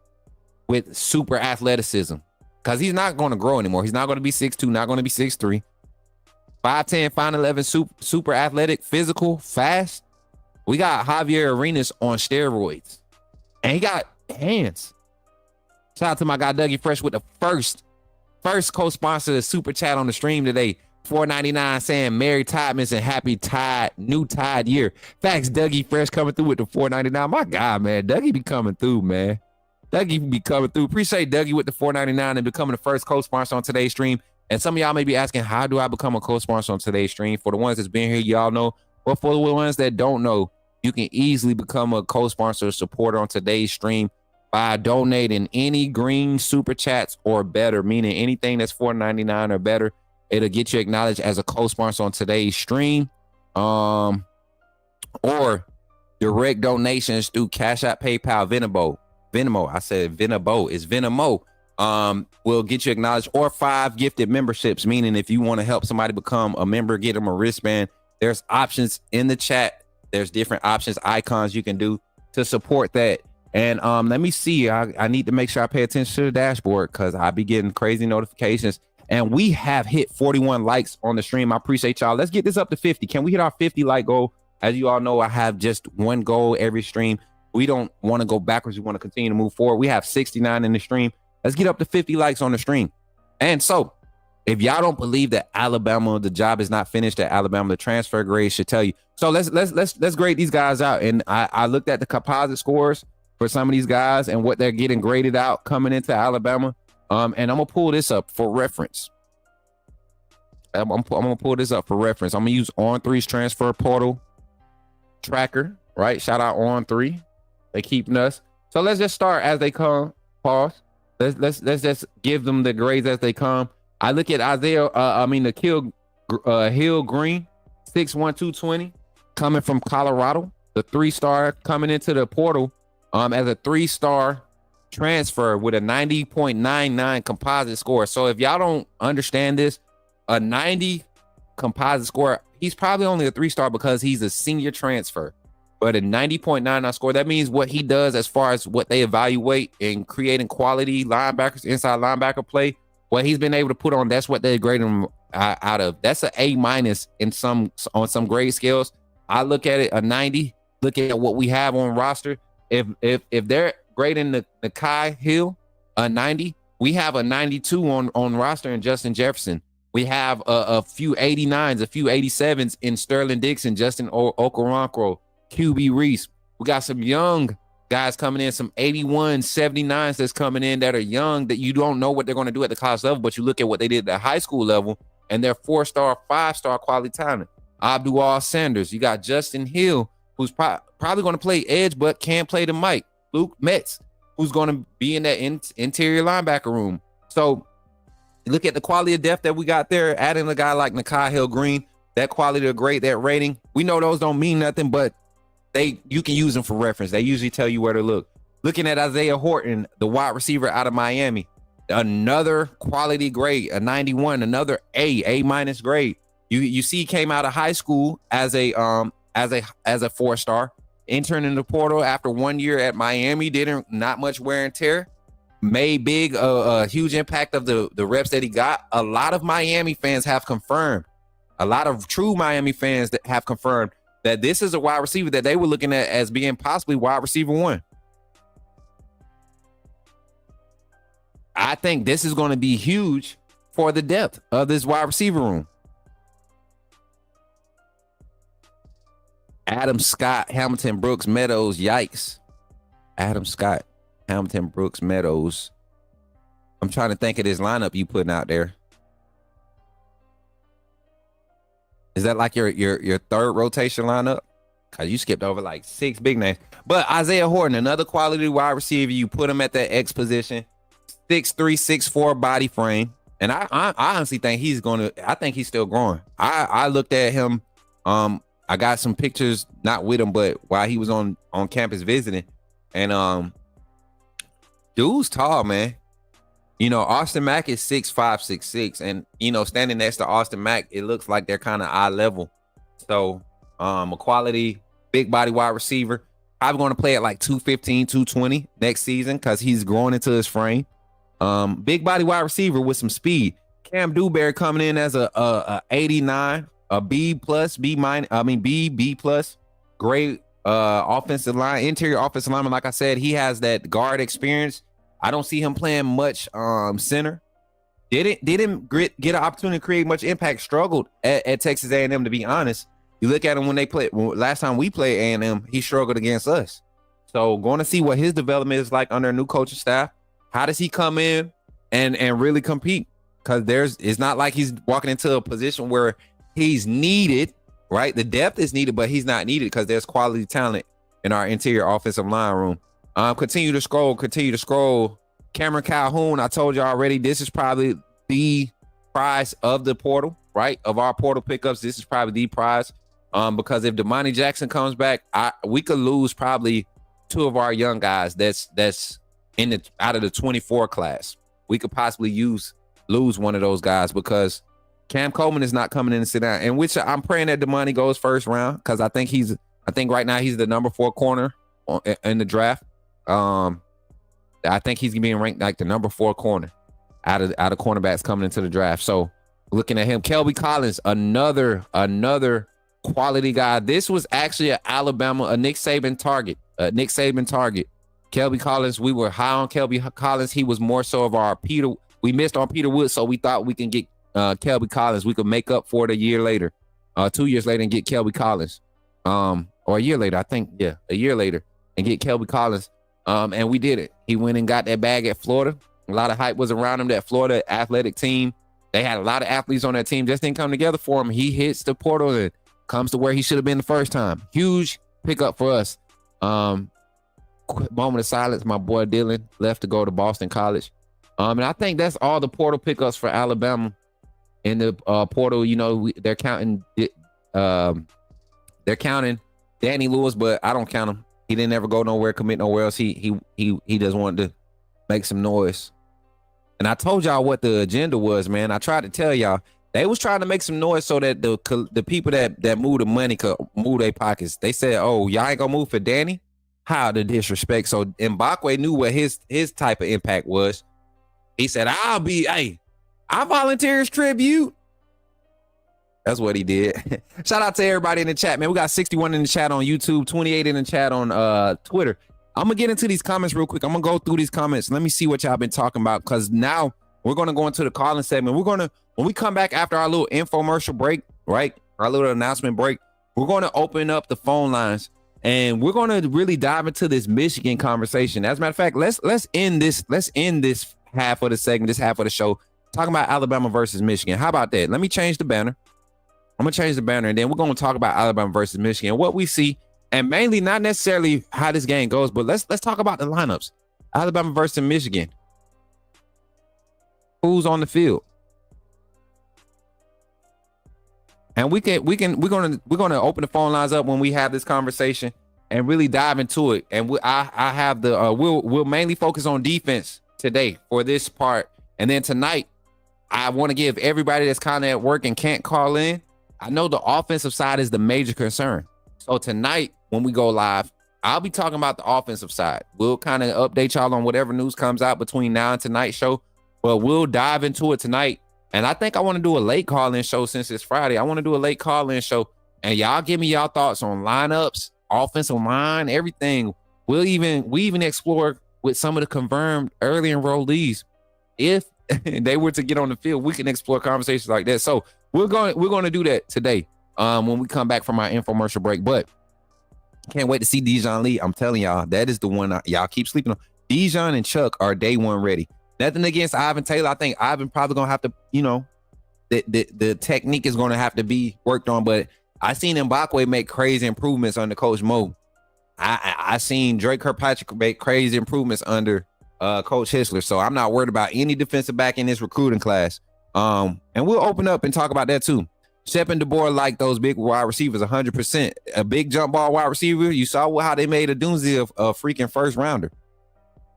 with super athleticism, because he's not going to grow anymore. He's not going to be 6'2", not going to be 6'3". 5'10", 5'11", super athletic, physical, fast. We got Javier Arenas on steroids, and he got hands. Shout out to my guy Dougie Fresh with the first co-sponsor the super chat on the stream today. $4.99 saying Merry Tidemas and happy new Tide year. Thanks, Dougie Fresh, coming through with the $4.99. My God, man, Dougie be coming through, man. Dougie be coming through. Appreciate Dougie with the $4.99 and becoming the first co-sponsor on today's stream. And some of y'all may be asking, how do I become a co-sponsor on today's stream? For the ones that's been here, y'all know. But for the ones that don't know, you can easily become a co-sponsor or supporter on today's stream by donating any green super chats or better, meaning anything that's $4.99 or better. It'll get you acknowledged as a co-sponsor on today's stream. Or direct donations through Cashapp, PayPal, Venmo. I said Venmo. It's Venmo. Will get you acknowledged, or 5 gifted memberships, meaning if you want to help somebody become a member, get them a wristband. There's options in the chat. There's different options, icons you can do to support that. And let me see. I need to make sure I pay attention to the dashboard, because I be getting crazy notifications. And we have hit 41 likes on the stream. I appreciate y'all. Let's get this up to 50. Can we hit our 50 like goal? As you all know, I have just one goal every stream. We don't want to go backwards. We want to continue to move forward. We have 69 in the stream. Let's get up to 50 likes on the stream. And so if y'all don't believe that Alabama, the job is not finished at Alabama, the transfer grade should tell you. So let's grade these guys out. And I looked at the composite scores for some of these guys and what they're getting graded out coming into Alabama. And I'm gonna pull this up for reference. I'm gonna pull this up for reference. I'm gonna use On3's transfer portal tracker, right? Shout out On3. They keeping us. So let's just start as they come. Pause. Let's just give them the grades as they come. I look at the Hill Green, 6'1", 220, coming from Colorado, the 3-star coming into the portal as a 3-star transfer with a 90.99 composite score. So if y'all don't understand this, a 90 composite score, he's probably only a 3-star because he's a senior transfer. But a 90.99 score, that means what he does as far as what they evaluate in creating quality linebackers, inside linebacker play, what he's been able to put on, that's what they grade him out of. That's an A minus on some grade scales. I look at it a 90. Look at what we have on roster. If they're grading the Kai Hill a 90, we have a 92 on roster in Justin Jefferson. We have a few 89s, a few 87s in Sterling Dixon, Justin Okoronkwo, QB Reese. We got some young guys coming in, some 81s, 79s that's coming in that are young that you don't know what they're going to do at the college level, but you look at what they did at the high school level and they're 4-star, 5-star quality talent. Abdul Sanders. You got Justin Hill, who's probably going to play edge, but can't play the mic. Luke Metz, who's going to be in that interior linebacker room. So look at the quality of depth that we got there. Adding a guy like Nakai Hill-Green, that quality of grade, that rating. We know those don't mean nothing, but you can use them for reference. They usually tell you where to look. Looking at Isaiah Horton, the wide receiver out of Miami, another quality grade, a 91, another A minus grade. You see, he came out of high school as a 4-star, interned in the portal after 1 year at Miami, not much wear and tear, made big, a huge impact of the reps that he got. A lot of Miami fans have confirmed, a lot of true Miami fans that have confirmed that this is a wide receiver that they were looking at as being possibly wide receiver 1. I think this is going to be huge for the depth of this wide receiver room. Adam Scott, Hamilton, Brooks, Meadows. Yikes. Adam Scott, Hamilton, Brooks, Meadows. I'm trying to think of this lineup you putting out there. Is that like your third rotation lineup? Because you skipped over like 6 big names. But Isaiah Horton, another quality wide receiver. You put him at that X position. 6'3", 6'4" body frame. And I honestly think I think he's still growing. I looked at him. I got some pictures, not with him, but while he was on campus visiting. And dude's tall, man. You know, Austin Mack is 6'5", 6'6". And, you know, standing next to Austin Mack, it looks like they're kind of eye level. So a quality, big body wide receiver. Probably going to play at like 215, 220 next season because he's growing into his frame. Big body wide receiver with some speed. Cam Dewberry coming in as a 89, a B+, B+. Great offensive line, interior offensive lineman. Like I said, he has that guard experience. I don't see him playing much center. Didn't get an opportunity to create much impact. Struggled at Texas A&M, to be honest. You look at him when they played. Last time we played A&M, he struggled against us. So going to see what his development is like under a new coaching staff. How does he come in and really compete? Because it's not like he's walking into a position where he's needed, right? The depth is needed, but he's not needed because there's quality talent in our interior offensive line room. Continue to scroll. Cameron Calhoun, I told you already, this is probably the prize of the portal, right? Of our portal pickups, this is probably the prize. Because if Damani Jackson comes back, we could lose probably 2 of our young guys that's out of the 24 class. We could possibly lose one of those guys because Cam Coleman is not coming in to sit down. And which I'm praying that Damani goes first round because I think right now he's the number 4 corner in the draft. I think he's being ranked like the number 4 corner out of cornerbacks coming into the draft. So looking at him, Kelby Collins, another quality guy. This was actually a Nick Saban target. Kelby Collins, we were high on Kelby Collins. He was more so of our Peter. We missed on Peter Woods, so we thought we can get Kelby Collins. We could make up for it a year later, 2 years later, and get Kelby Collins. Or a year later, I think. Yeah, a year later, and get Kelby Collins. And we did it. He went and got that bag at Florida. A lot of hype was around him. That Florida athletic team, they had a lot of athletes on that team. Just didn't come together for him. He hits the portal and comes to where he should have been the first time. Huge pickup for us. Quick moment of silence. My boy Dylan left to go to Boston College. And I think that's all the portal pickups for Alabama in the portal. You know, they're counting Danny Lewis, but I don't count him. He didn't ever go nowhere, commit nowhere else. He just wanted to make some noise. And I told y'all what the agenda was, man. I tried to tell y'all. They was trying to make some noise so that the people that move the money could move their pockets. They said, "Oh, y'all ain't gonna move for Danny." How the disrespect. So Mbakwe knew what his type of impact was. He said, I volunteer as tribute. That's what he did. Shout out to everybody in the chat, man. We got 61 in the chat on YouTube, 28 in the chat on Twitter. I'm going to get into these comments real quick. I'm going to go through these comments. Let me see what y'all been talking about, because now we're going to go into the calling segment. We're going to, when we come back after our little infomercial break, right, our little announcement break, we're going to open up the phone lines, and we're going to really dive into this Michigan conversation. As a matter of fact, let's end this half of the segment, this half of the show, talking about Alabama versus Michigan. How about that? Let me change the banner. I'm going to change the banner, and then we're going to talk about Alabama versus Michigan, what we see, and mainly not necessarily how this game goes, but let's talk about the lineups. Alabama versus Michigan. Who's on the field? And we're gonna open the phone lines up when we have this conversation and really dive into it. And I have the we'll mainly focus on defense today for this part, and then tonight I want to give everybody that's kind of at work and can't call in. I know the offensive side is the major concern. So tonight, when we go live, I'll be talking about the offensive side. We'll kind of update y'all on whatever news comes out between now and tonight's show, but we'll dive into it tonight. And I think I want to do a late call-in show since it's Friday. I want to do a late call-in show, and y'all give me y'all thoughts on lineups, offensive line, everything. We even explore with some of the confirmed early enrollees. If they were to get on the field, we can explore conversations like that. So we're going to do that today when we come back from our infomercial break. But can't wait to see Dijon Lee. I'm telling y'all, that is the one y'all keep sleeping on. Dijon and Chuck are day one ready. Nothing against Ivan Taylor. I think Ivan probably gonna have to, the technique is gonna have to be worked on. But I seen Mbakwe make crazy improvements under Coach Mo. I seen Drake Kirkpatrick make crazy improvements under Coach Hisler. So I'm not worried about any defensive back in this recruiting class. And we'll open up and talk about that too. Shep and DeBoer like those big wide receivers 100%. A big jump ball wide receiver. You saw how they made a doozy of a freaking first rounder.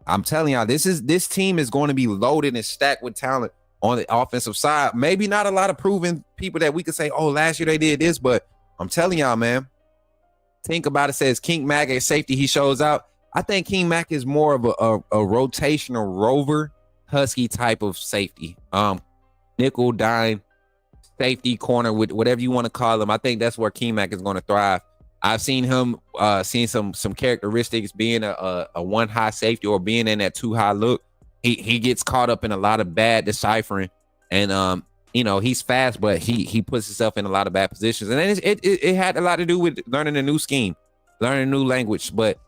I'm telling y'all, this team is going to be loaded and stacked with talent on the offensive side. Maybe not a lot of proven people that we could say, oh, last year they did this, but I'm telling y'all, man, think about it. Says King Mack at safety, he shows out. I think King Mack is more of a rotational rover, husky type of safety. Nickel, dime, safety, corner, with whatever you want to call him. I think that's where King Mack is going to thrive. I've seen him seeing some characteristics being a one high safety or being in that two high look. He gets caught up in a lot of bad deciphering, and he's fast, but he puts himself in a lot of bad positions. And then it had a lot to do with learning a new scheme, learning a new language. But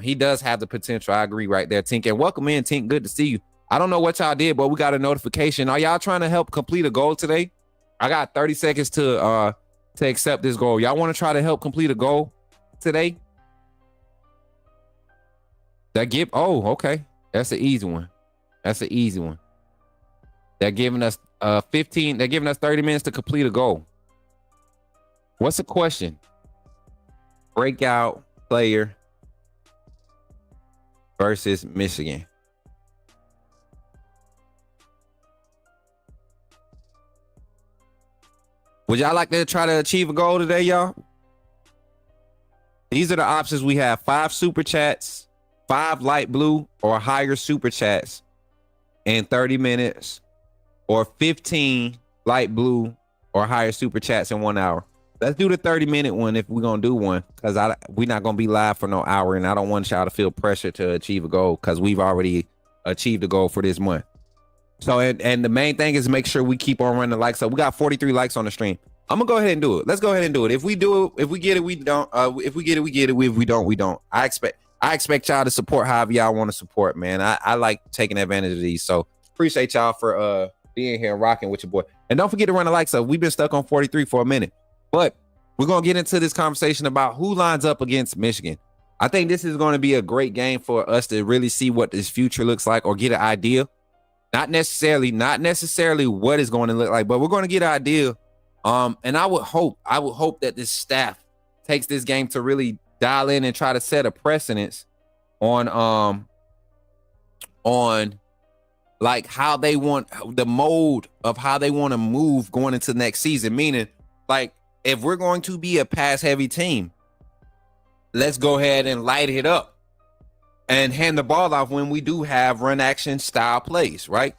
he does have the potential. I agree right there, Tink. And welcome in, Tink. Good to see you. I don't know what y'all did, but we got a notification. Are y'all trying to help complete a goal today? I got 30 seconds to accept this goal. Y'all want to try to help complete a goal today? Okay. That's an easy one. They're giving us 15. They're giving us 30 minutes to complete a goal. What's the question? Breakout player versus Michigan. Would y'all like to try to achieve a goal today, y'all? These are the options we have. 5 super chats, 5 light blue or higher super chats in 30 minutes, or 15 light blue or higher super chats in 1 hour. Let's do the 30-minute one if we're going to do one, because we're not going to be live for no hour, and I don't want y'all to feel pressure to achieve a goal because we've already achieved a goal for this month. So, and the main thing is make sure we keep on running the likes up. We got 43 likes on the stream. I'm gonna go ahead and do it. Let's go ahead and do it. If we do it, if we get it, we don't. If we get it, we get it. If we don't, we don't. I expect y'all to support however y'all want to support, man. I like taking advantage of these. So appreciate y'all for being here and rocking with your boy. And don't forget to run the likes up. We've been stuck on 43 for a minute, but we're gonna get into this conversation about who lines up against Michigan. I think this is going to be a great game for us to really see what this future looks like or get an idea. Not necessarily what it's going to look like, but we're going to get an idea. And I would hope that this staff takes this game to really dial in and try to set a precedence on like how they want the mode of how they want to move going into next season. Meaning, like, if we're going to be a pass heavy team, let's go ahead and light it up and hand the ball off when we do have run action style plays, right?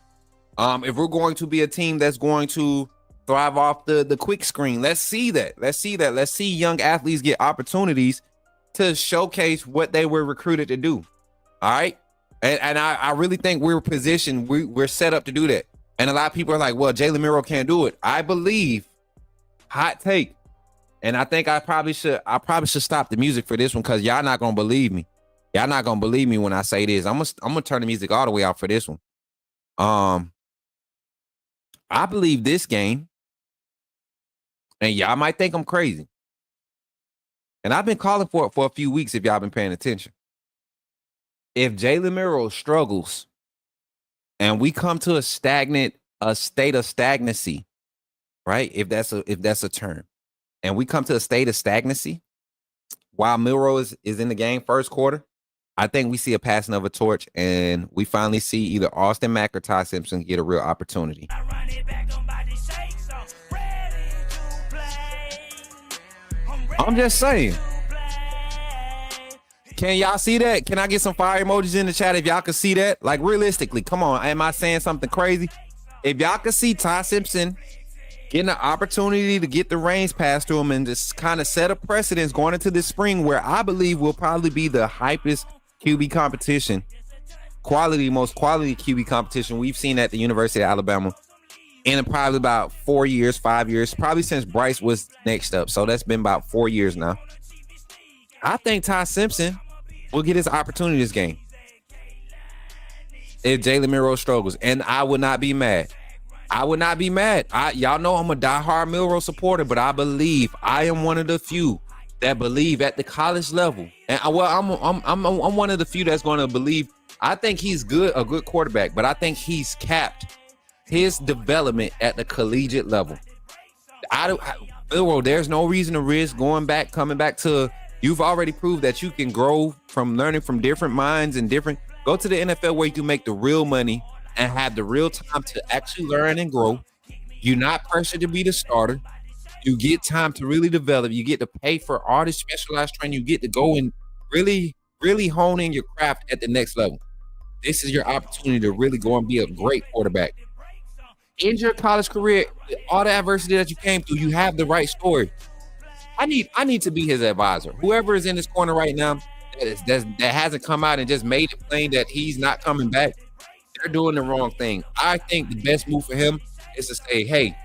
If we're going to be a team that's going to thrive off the quick screen. Let's see that. Let's see young athletes get opportunities to showcase what they were recruited to do. All right. And I really think we're positioned. We're set up to do that. And a lot of people are like, well, Jalen Miro can't do it. I believe, hot take. And I think I probably should stop the music for this one because y'all not gonna believe me. Y'all not gonna believe me when I say this. I'm gonna turn the music all the way out for this one. I believe this game, and y'all might think I'm crazy. And I've been calling for it for a few weeks if y'all been paying attention. If Jalen Miro struggles and we come to a state of stagnancy, right? If that's a term, and we come to a state of stagnancy while Miro is in the game first quarter, I think we see a passing of a torch and we finally see either Austin Mack or Ty Simpson get a real opportunity. I'm just saying. Can y'all see that? Can I get some fire emojis in the chat if y'all can see that? Like, realistically, come on. Am I saying something crazy? If y'all can see Ty Simpson getting an opportunity to get the reins passed to him and just kind of set a precedence going into this spring where I believe will probably be the hypest QB competition, most quality QB competition we've seen at the University of Alabama in probably about 4 years, 5 years, probably since Bryce was next up. So that's been about 4 years now. I think Ty Simpson will get his opportunity this game if Jalen Miro struggles, and I would not be mad. Y'all know I'm a diehard Milroe supporter, but I believe I am one of the few that believe at the college level. And I'm one of the few that's going to believe. I think he's a good quarterback, but I think he's capped his development at the collegiate level. Milroe, there's no reason to risk coming back to. You've already proved that you can grow from learning from different minds and go to the NFL where you can make the real money and have the real time to actually learn and grow. You're not pressured to be the starter. You get time to really develop. You get to pay for all this specialized training. You get to go and really, really hone in your craft at the next level. This is your opportunity to really go and be a great quarterback. In your college career, all the adversity that you came through, you have the right story. I need to be his advisor. Whoever is in this corner right now that hasn't come out and just made it plain that he's not coming back, they're doing the wrong thing. I think the best move for him is to say, hey,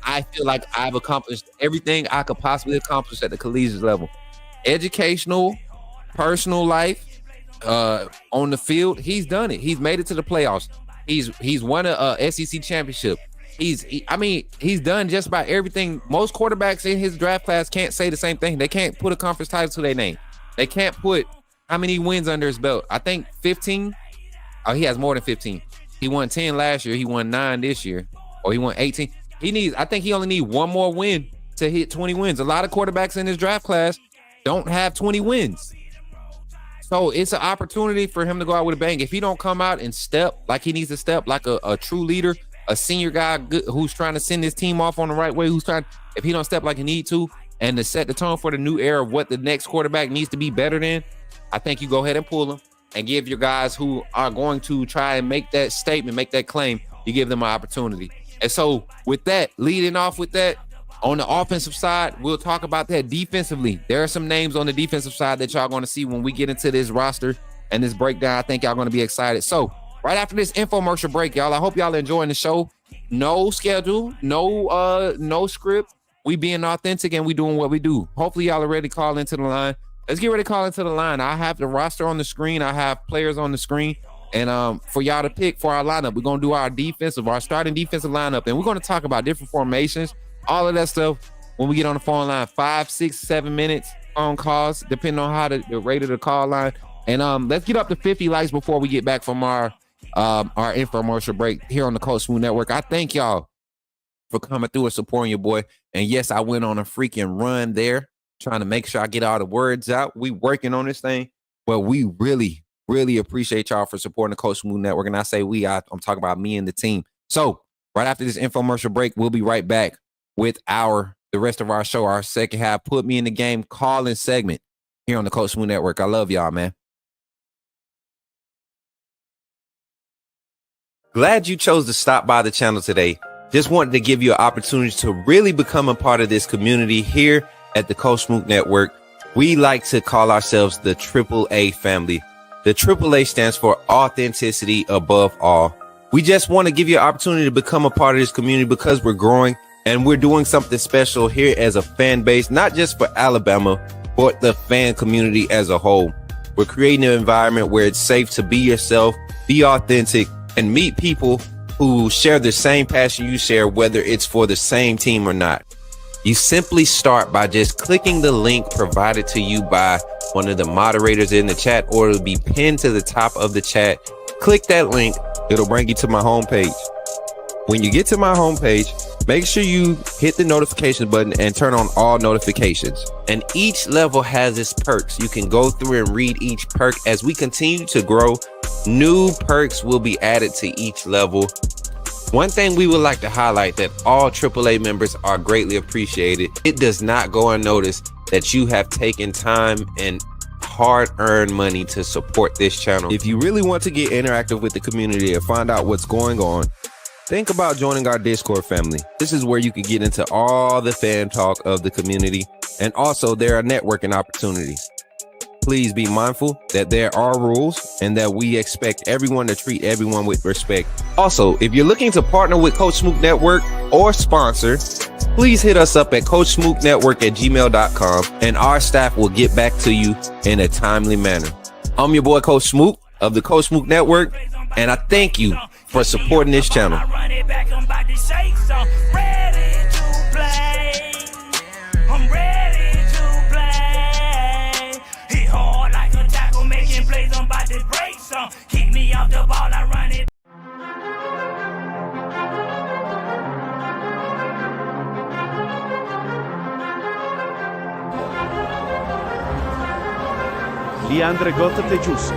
I feel like I've accomplished everything I could possibly accomplish at the collegiate level. Educational, personal life, on the field, he's done it. He's made it to the playoffs. He's won a SEC championship. He's done just about everything. Most quarterbacks in his draft class can't say the same thing. They can't put a conference title to their name. They can't put how many wins under his belt. I think 15. Oh, he has more than 15. He won 10 last year. He won 9 this year. Or he won 18. I think he only needs one more win to hit 20 wins. A lot of quarterbacks in his draft class don't have 20 wins. So it's an opportunity for him to go out with a bang. If he don't come out and step like he needs to step, like a true leader, a senior guy who's trying to send his team off on the right way, if he don't step like he need to, and to set the tone for the new era of what the next quarterback needs to be better than, I think you go ahead and pull him and give your guys who are going to try and make that statement, make that claim, you give them an opportunity. And so with that, leading off with that, on the offensive side, we'll talk about that defensively. There are some names on the defensive side that y'all going to see when we get into this roster and this breakdown. I think y'all going to be excited. So right after this infomercial break, y'all, I hope y'all are enjoying the show. No schedule, no script. We being authentic and we doing what we do. Hopefully y'all are ready to call into the line. Let's get ready to call into the line. I have the roster on the screen. I have players on the screen. And for y'all to pick for our lineup, we're going to do our starting defensive lineup. And we're going to talk about different formations, all of that stuff when we get on the phone line. 5, 6, 7 minutes phone calls, depending on how the rate of the call line. And let's get up to 50 likes before we get back from our infomercial break here on the Coach Smook Network. I thank y'all for coming through and supporting your boy. And yes, I went on a freaking run there, trying to make sure I get all the words out. We working on this thing, but we really appreciate y'all for supporting the Coach Smook Network. And I say I'm talking about me and the team. So right after this infomercial break, we'll be right back with the rest of our show, our second half, Put Me in the Game call-in segment here on the Coach Smook Network. I love y'all, man. Glad you chose to stop by the channel today. Just wanted to give you an opportunity to really become a part of this community here at the Coach Smook Network. We like to call ourselves the AAA family. The AAA stands for authenticity above all. We just want to give you an opportunity to become a part of this community because we're growing and we're doing something special here as a fan base, not just for Alabama, but the fan community as a whole. We're creating an environment where it's safe to be yourself, be authentic, and meet people who share the same passion you share, whether it's for the same team or not. You simply start by just clicking the link provided to you by one of the moderators in the chat, or it'll be pinned to the top of the chat. Click that link. It'll bring you to my homepage. When you get to my homepage, make sure you hit the notification button and turn on all notifications. And each level has its perks. You can go through and read each perk. As we continue to grow, new perks will be added to each level. One thing we would like to highlight that all AAA members are greatly appreciated. It does not go unnoticed that you have taken time and hard-earned money to support this channel. If you really want to get interactive with the community and find out what's going on, think about joining our Discord family. This is where you can get into all the fan talk of the community, and also there are networking opportunities. Please be mindful that there are rules and that we expect everyone to treat everyone with respect. Also, if you're looking to partner with Coach Smook Network or sponsor, please hit us up at coachsmooknetwork@gmail.com and our staff will get back to you in a timely manner. I'm your boy Coach Smook of the Coach Smook Network, and I thank you for supporting this channel. Keep me off the ball, I run it. Leandre Gota Tejus.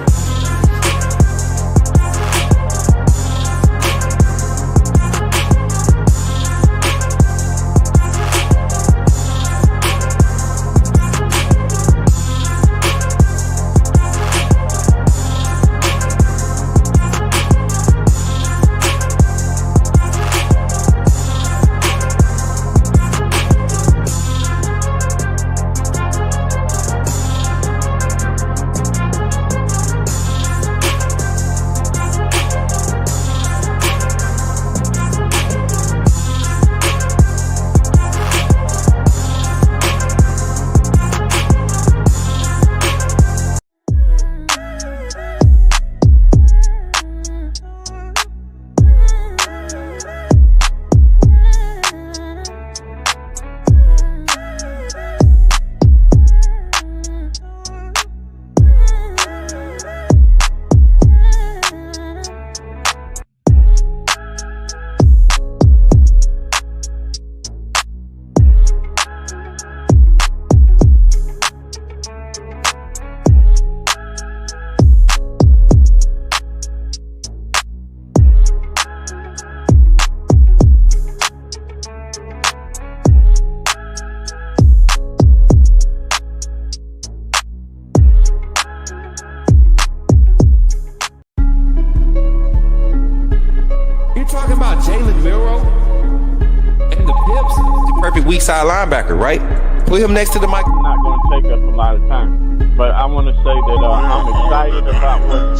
Weak side linebacker, right? Put him next to the mic. It's not going to take us a lot of time, but I want to say that I'm excited about what.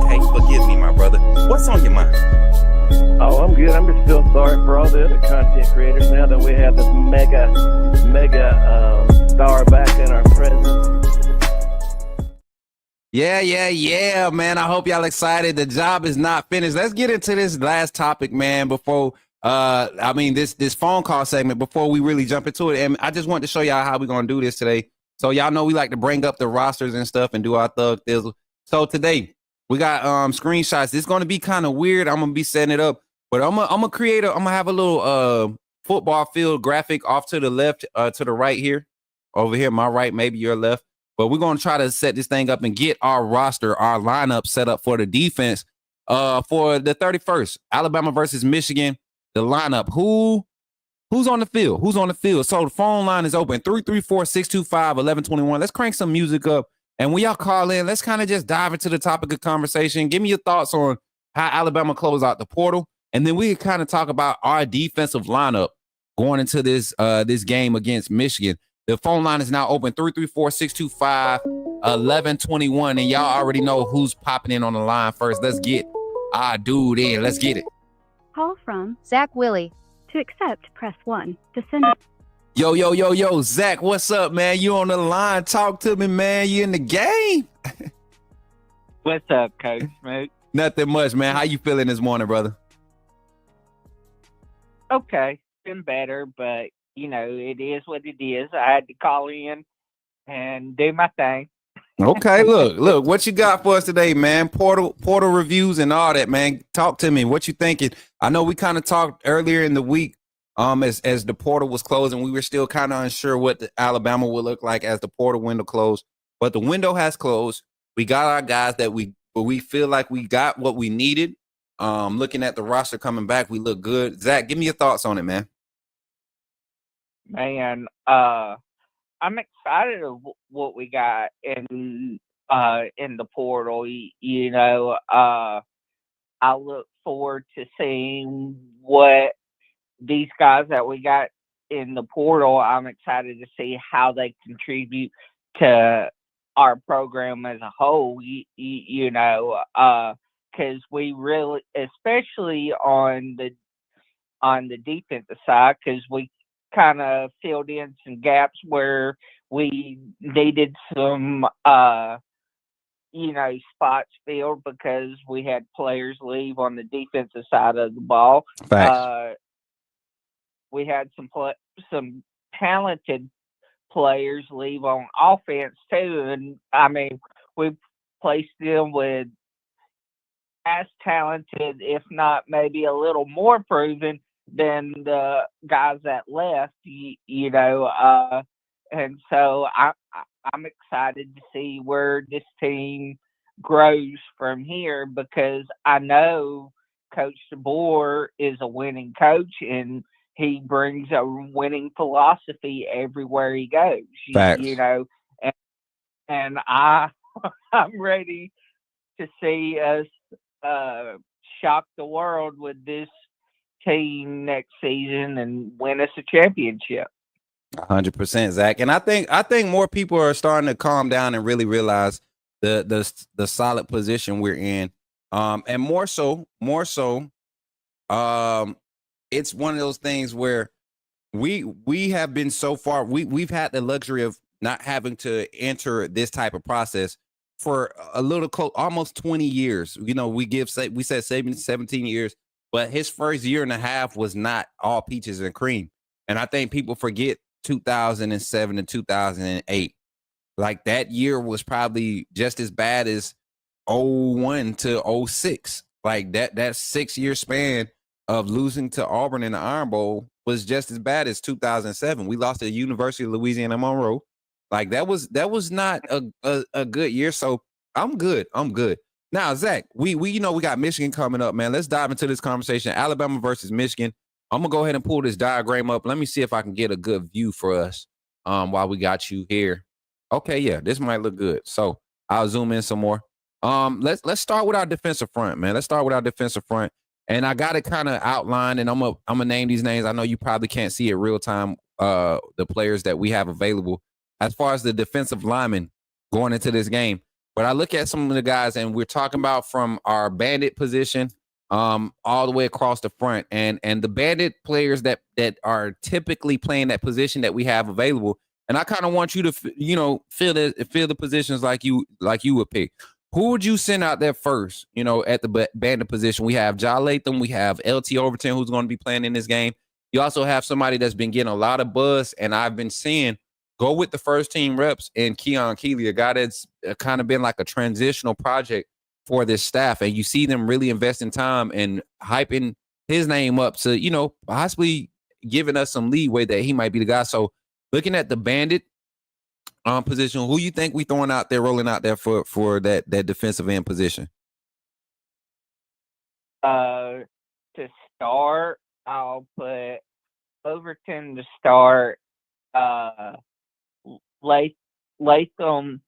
Okay, forgive me, my brother. What's on your mind? Oh, I'm good. I'm just still sorry for all the other content creators now that we have this mega star back in our presence. Yeah, man. I hope y'all excited. The job is not finished. Let's get into this last topic, man, before this phone call segment before we really jump into it. And I just want to show y'all how we're going to do this today. So y'all know we like to bring up the rosters and stuff and do our thug thizzle. So today we got screenshots. It's going to be kind of weird. I'm going to be setting it up, but I'm going to have a little football field graphic off to the left, to the right here, over here, my right, maybe your left. But we're going to try to set this thing up and get our roster, our lineup set up for the defense for the 31st, Alabama versus Michigan. The lineup, who's on the field? Who's on the field? So the phone line is open, 334-625-1121. Let's crank some music up. And when y'all call in, let's kind of just dive into the topic of conversation. Give me your thoughts on how Alabama closed out the portal. and then we kind of talk about our defensive lineup going into this this game against Michigan. The phone line is now open 334-625-1121, and y'all already know who's popping in on the line first. Let's get our dude in. Let's get it. Call from Zach Willie. To accept, press 1. To send it. Yo, Zach, what's up, man? You on the line? Talk to me, man. You in the game? What's up, Coach Smook? Nothing much, man. How you feeling this morning, brother? Okay, been better, but it is what it is. I had to call in and do my thing. Okay, look, what you got for us today, man? Portal reviews and all that, man. Talk to me. What you thinking? I know we kind of talked earlier in the week, as the portal was closing, we were still kind of unsure what the Alabama would look like as the portal window closed. But the window has closed. We got our guys that we feel like we got what we needed. Looking at the roster coming back, we look good. Zach, give me your thoughts on it, man. Man, I'm excited of what we got in the portal. I look forward to seeing what these guys that we got in the portal. I'm excited to see how they contribute to our program as a whole. Because we really, especially on the defensive side, because we kind of filled in some gaps where we needed some spots filled because we had players leave on the defensive side of the ball. Facts. We had some talented players leave on offense too, and I mean we placed them with as talented, if not maybe a little more proven than the guys that left. And so I'm excited to see where this team grows from here, because I know Coach DeBoer is a winning coach and he brings a winning philosophy everywhere he goes. Facts. And I'm ready to see us shock the world with this team next season and win us a championship. 100%, Zach. And I think more people are starting to calm down and really realize the solid position we're in. And more so, it's one of those things where we have been so far, we've had the luxury of not having to enter this type of process for a little almost 20 years. We said 17 years, but his first year and a half was not all peaches and cream. And I think people forget 2007 and 2008. Like, that year was probably just as bad as 01 to 06. Like that 6-year span of losing to Auburn in the Iron Bowl was just as bad as 2007. We lost to the University of Louisiana Monroe. Like, that was not a good year. So I'm good. Now, Zach, we got Michigan coming up, man. Let's dive into this conversation. Alabama versus Michigan. I'm gonna go ahead and pull this diagram up. Let me see if I can get a good view for us while we got you here. Okay, yeah, this might look good. So I'll zoom in some more. Let's start with our defensive front, man. And I got it kind of outlined, and I'm gonna name these names. I know you probably can't see it real time, the players that we have available as far as the defensive linemen going into this game. But I look at some of the guys, and we're talking about from our bandit position all the way across the front, and the bandit players that are typically playing that position that we have available. And I kind of want you to fill the positions like you would pick. Who would you send out there first? At the bandit position, we have Ja Latham, we have LT Overton, who's going to be playing in this game. You also have somebody that's been getting a lot of buzz, and I've been seeing go with the first team reps, in Keon Keeley, a guy that's kind of been like a transitional project for this staff. And you see them really investing time and hyping his name up to, possibly giving us some leeway that he might be the guy. So looking at the bandit position, who you think we rolling out there for that defensive end position? To start, I'll put Overton to start, Latham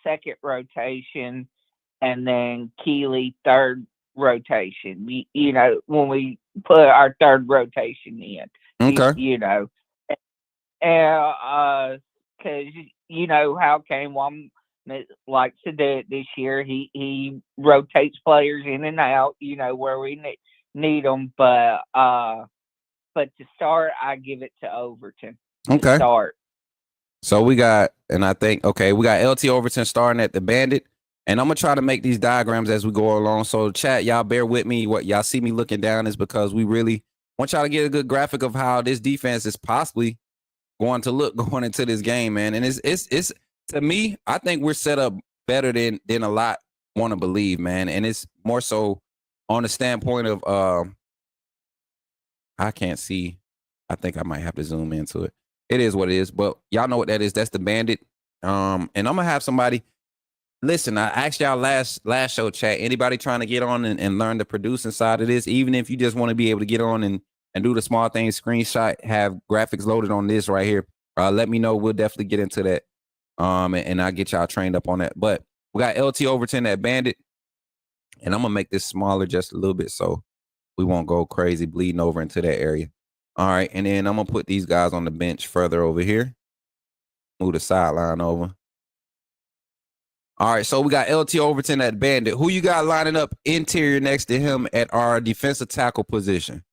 second rotation, and then Keeley third rotation. You know, when we put our third rotation in. Okay. You know, and because you know how Kane Wom likes to do it this year. He rotates players in and out. You know where we need them, but to start, I give it to Overton. Okay. To start. So we got, and I think, okay, we got LT Overton starting at the Bandit. And I'm going to try to make these diagrams as we go along. So chat, y'all bear with me. What y'all see me looking down is because we really want y'all to get a good graphic of how this defense is possibly going to look going into this game, man. And it's to me, I think we're set up better than a lot want to believe, man. And it's more so on the standpoint of I can't see. I think I might have to zoom into it. It is what it is, but y'all know what that is. That's the Bandit. And I'm gonna have somebody. Listen, I asked y'all last show chat. Anybody trying to get on and learn the producing side of this, even if you just want to be able to get on and do the small things, screenshot, have graphics loaded on this right here. Let me know. We'll definitely get into that. And I'll get y'all trained up on that. But we got LT Overton at Bandit, and I'm gonna make this smaller just a little bit so we won't go crazy bleeding over into that area. All right, and then I'm gonna put these guys on the bench further over here. Move the sideline over. All right, so we got LT Overton at Bandit. Who you got lining up interior next to him at our defensive tackle position?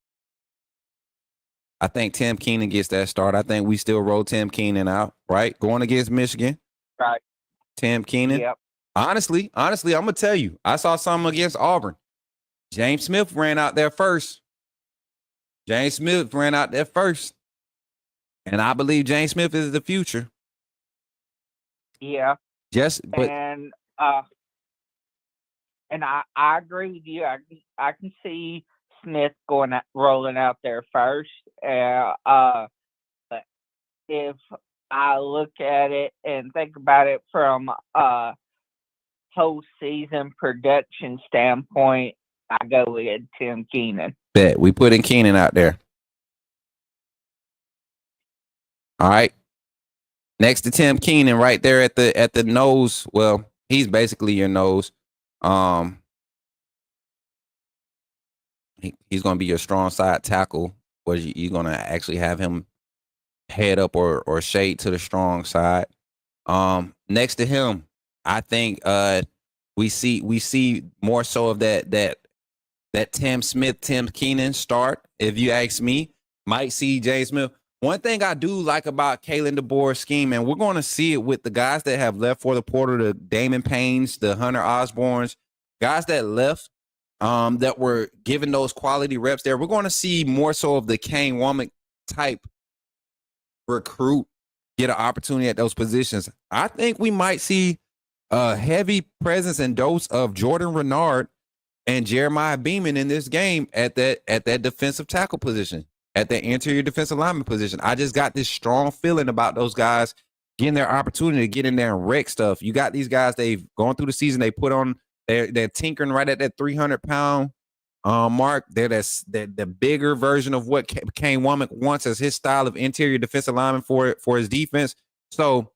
I think Tim Keenan gets that start. I think we still roll Tim Keenan out, right? Going against Michigan. Right. Tim Keenan. Yep. Honestly, I'm going to tell you, I saw something against Auburn. James Smith ran out there first. And I believe James Smith is the future. Yeah. But and I agree with you. I can see Smith rolling out there first. But if I look at it and think about it from a whole season production standpoint, I go with Tim Keenan. Bet we put in Keenan out there. All right. Next to Tim Keenan, right there at the nose. Well, he's basically your nose. He's going to be your strong side tackle, where you're going to actually have him head up or shade to the strong side. Next to him, I think we see more so of that Tim Keenan start. If you ask me, might see James Smith. One thing I do like about Kalen DeBoer's scheme, and we're going to see it with the guys that have left for the portal, the Damon Paynes, the Hunter Osborns, guys that left that were given those quality reps there. We're going to see more so of the Kane Womack type recruit get an opportunity at those positions. I think we might see a heavy presence and dose of Jordan Renard and Jeremiah Beeman in this game at that defensive tackle position, at the interior defensive lineman position. I just got this strong feeling about those guys getting their opportunity to get in there and wreck stuff. You got these guys, they've gone through the season, they put on, they're tinkering right at that 300-pound mark. They're the bigger version of what Kane Womack wants as his style of interior defensive lineman for his defense. So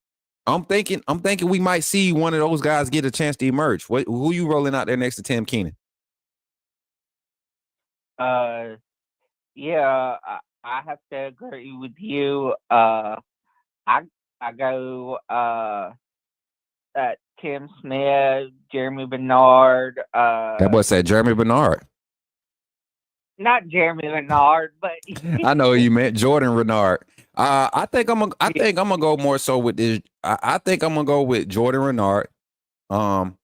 I'm thinking we might see one of those guys get a chance to emerge. Who you rolling out there next to Tim Keenan? Yeah, I have to agree with you. I go Tim Smith, Jeremy Bernard. That boy said Jeremy Bernard. Not Jeremy Bernard, but I know you meant Jordan Renard. I think I'm gonna go more so with this. I think I'm gonna go with Jordan Renard. Okay.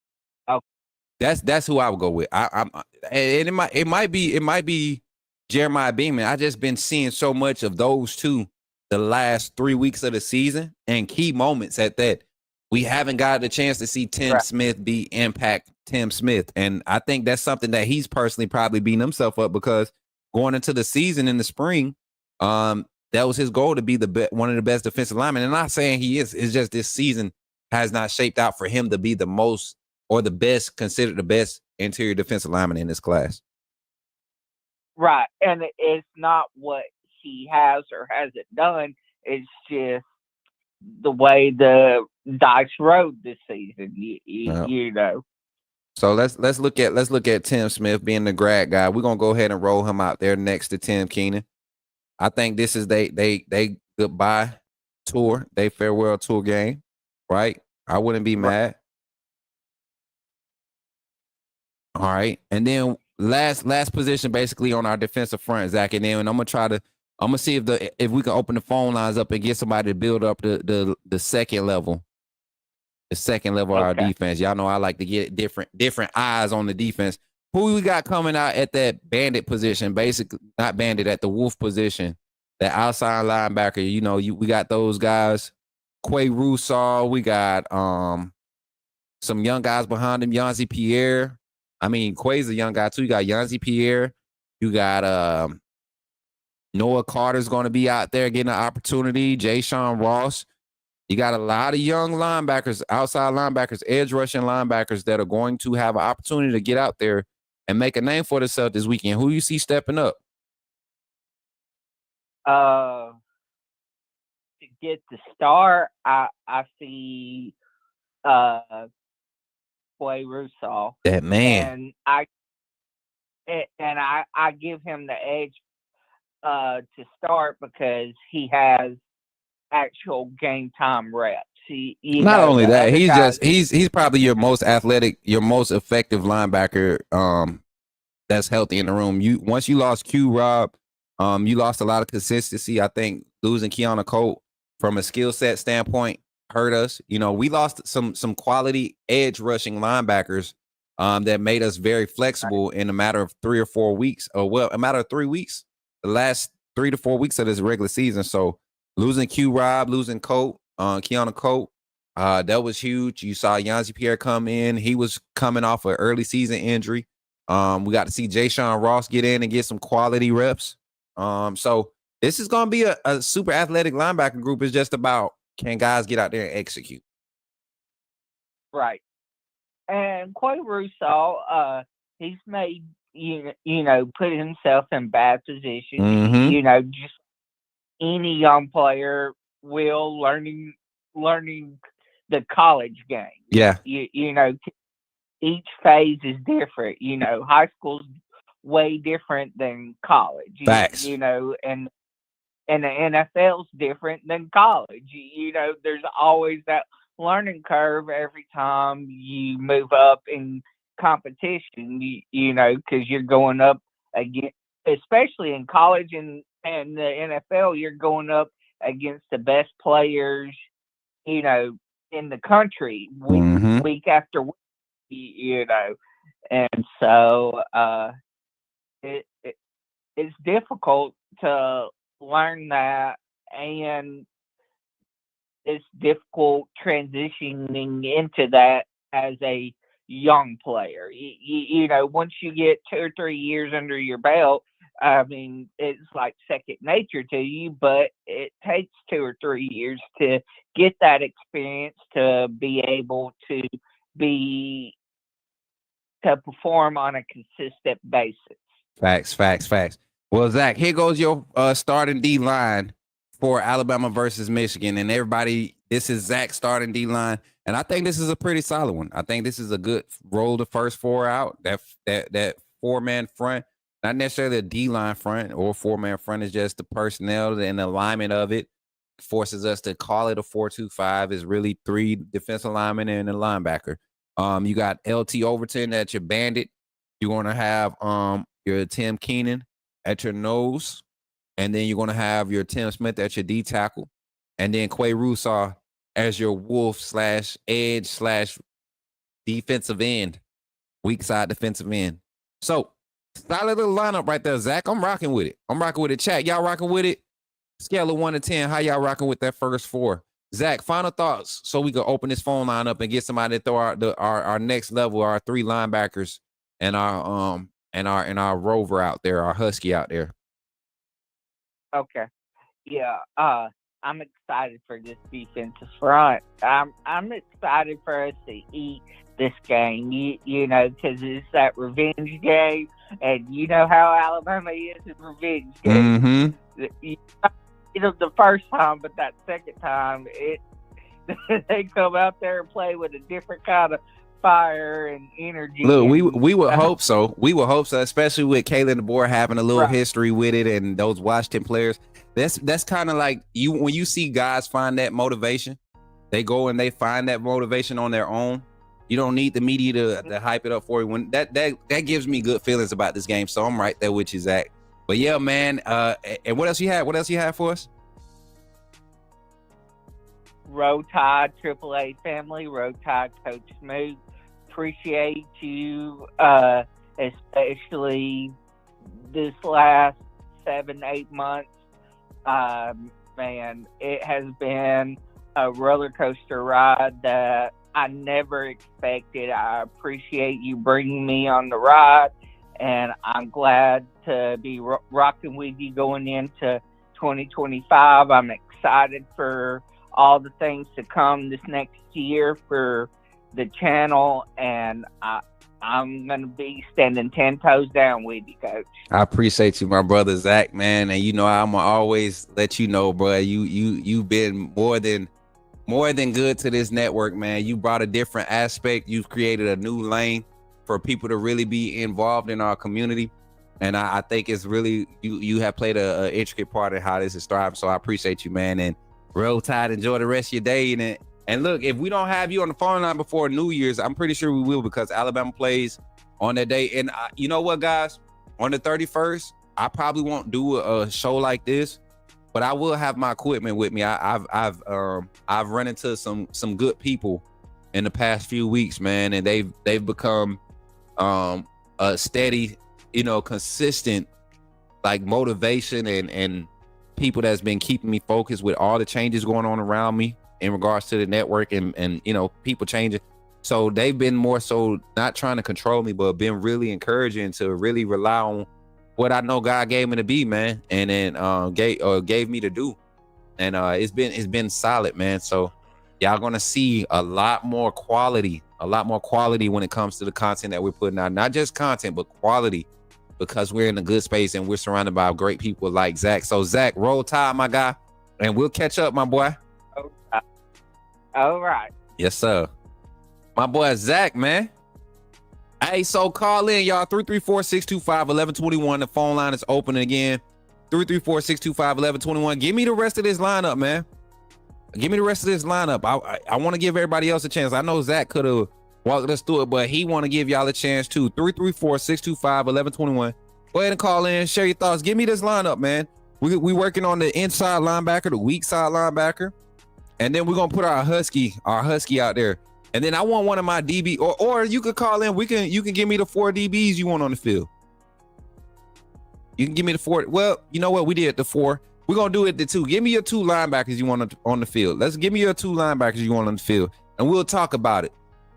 That's who I would go with. And it might be Jeremiah Beeman. I just been seeing so much of those two the last 3 weeks of the season and key moments at that. We haven't got the chance to see Tim Smith be impact Tim Smith. And I think that's something that he's personally probably beating himself up, because going into the season in the spring, that was his goal, to be one of the best defensive linemen. And I'm not saying he is. It's just this season has not shaped out for him to be the most or the best, considered the best interior defensive lineman in this class. Right. And it's not what he has or hasn't done. It's just the way the dice rode this season, you know. So let's look at Tim Smith being the grad guy. We're gonna go ahead and roll him out there next to Tim Keenan. I think this is they goodbye tour, they farewell tour game, right? I wouldn't be mad. All right, and then last position basically on our defensive front, Zach, and then I'm gonna see if we can open the phone lines up and get somebody to build up the second level. The second level of our defense. Y'all know I like to get different eyes on the defense. Who we got coming out at that bandit position? Basically, not bandit, at the wolf position. That outside linebacker. You know, we got those guys. Quay Russaw. We got some young guys behind him. Yanzi Pierre. I mean, Quay's a young guy too. You got Yanzi Pierre. You got Noah Carter's going to be out there getting an opportunity. Jay Sean Ross. You got a lot of young linebackers, outside linebackers, edge rushing linebackers that are going to have an opportunity to get out there and make a name for themselves this weekend. Who you see stepping up? To get the start, I see Quay Russaw. That man. And I give him the edge to start because he has actual game time reps. Not only that, he's probably your most athletic, your most effective linebacker that's healthy in the room. Once you lost Q Rob, you lost a lot of consistency. I think losing Keanu Colt from a skill set standpoint hurt us. You know, we lost some quality edge rushing linebackers that made us very flexible in a matter of 3 or 4 weeks. A matter of 3 weeks, the last 3 to 4 weeks of this regular season. So losing Q Rob, losing Colt, Keanu Colt, that was huge. You saw Yanzi Pierre come in. He was coming off an early season injury. We got to see Jay Sean Ross get in and get some quality reps. So this is going to be a super athletic linebacker group. It's just about, can guys get out there and execute? Right. And Quay Russaw, he's made, put himself in bad positions. Mm-hmm. Just any young player will learning the college game. Yeah. Each phase is different. High school's way different than college. Facts. And the NFL's different than college. There's always that learning curve every time you move up in competition, because you're going up again, especially in college and the NFL, you're going up against the best players, in the country week after week, and so it's difficult to learn that, and it's difficult transitioning into that as a young player. Once you get 2 or 3 years under your belt, I mean, it's like second nature to you, but it takes 2 or 3 years to get that experience to be able to perform on a consistent basis. Facts. Well, Zach, here goes your starting D line for Alabama versus Michigan, and everybody, this is Zach's starting D line, and I think this is a pretty solid one. I think this is a good roll the first 4 out. That 4-man front. Not necessarily a D-line front or 4-man front, is just the personnel and the alignment of it forces us to call it a 4-2-5. Is really 3 defensive linemen and a linebacker. You got LT Overton at your bandit. You're going to have your Tim Keenan at your nose, and then you're going to have your Tim Smith at your D tackle, and then Quay Russaw as your wolf / edge / defensive end, weak side defensive end. So solid little lineup right there, Zach. I'm rocking with it. Chat, y'all rocking with it? Scale of 1 to 10, how y'all rocking with that first 4? Zach, final thoughts so we can open this phone line up and get somebody to throw our next level, our 3 linebackers and our rover out there, our husky out there. Okay. Yeah. I'm excited for this defensive front. I'm excited for us to eat this game, because it's that revenge game, and you know how Alabama is in revenge games. The first time, but that second time, they come out there and play with a different kind of fire and energy. Look, and, we would hope so. We would hope so, especially with Kayla DeBoer having a little Right. history with it and those Washington players. That's kind of like when you see guys find that motivation, they go and they find that motivation on their own. You don't need the media to hype it up for you. When that gives me good feelings about this game. So I'm right there with you, Zach. But yeah, man. And what else you had? What else you had for us? Row Tide AAA family, Row Tide Coach Smook. Appreciate you, especially this last 7-8 months. Man, it has been a roller coaster ride that I never expected. I appreciate you bringing me on the ride, and I'm glad to be rocking with you going into 2025. I'm excited for all the things to come this next year for the channel, and I'm going to be standing 10 toes down with you, Coach. I appreciate you, my brother Zach, man. And you know, I'm gonna always let you know, bro. You've been more than good to this network, man. You brought a different aspect. You've created a new lane for people to really be involved in our community. And I think it's really, you have played a intricate part in how this is thriving. So I appreciate you, man. And Roll Tide, enjoy the rest of your day. And look, if we don't have you on the phone line before New Year's, I'm pretty sure we will, because Alabama plays on that day. And you know what, guys? On the 31st, I probably won't do a show like this, but I will have my equipment with me. I've run into some good people in the past few weeks, man, and they've become a steady, consistent like motivation and people that's been keeping me focused with all the changes going on around me in regards to the network and people changing. So they've been more so not trying to control me, but been really encouraging to really rely on what I know God gave me to be, man, and then gave me to do. And it's been solid, man. So y'all gonna see a lot more quality when it comes to the content that we're putting out. Not just content, but quality, because we're in a good space and we're surrounded by great people like Zach. So Zach, Roll Tide, my guy, and we'll catch up, my boy. All right. Yes, sir. My boy Zach, man. Hey, so call in, y'all. 334-625-1121. The phone line is open again. 334-625-1121. Give me the rest of this lineup, man. Give me the rest of this lineup. I want to give everybody else a chance. I know Zach could have walked us through it, but he want to give y'all a chance too. 334-625-1121. Go ahead and call in. Share your thoughts. Give me this lineup, man. We working on the inside linebacker, the weak side linebacker, and then we're gonna put our husky out there. And then I want one of my DB, or you could call in. You can give me the 4 DBs you want on the field. You can give me the 4. Well, you know what? We did the 4. We're gonna do it the 2. Give me your 2 linebackers you want on the field. Let's give me your 2 linebackers you want on the field, and we'll talk about it.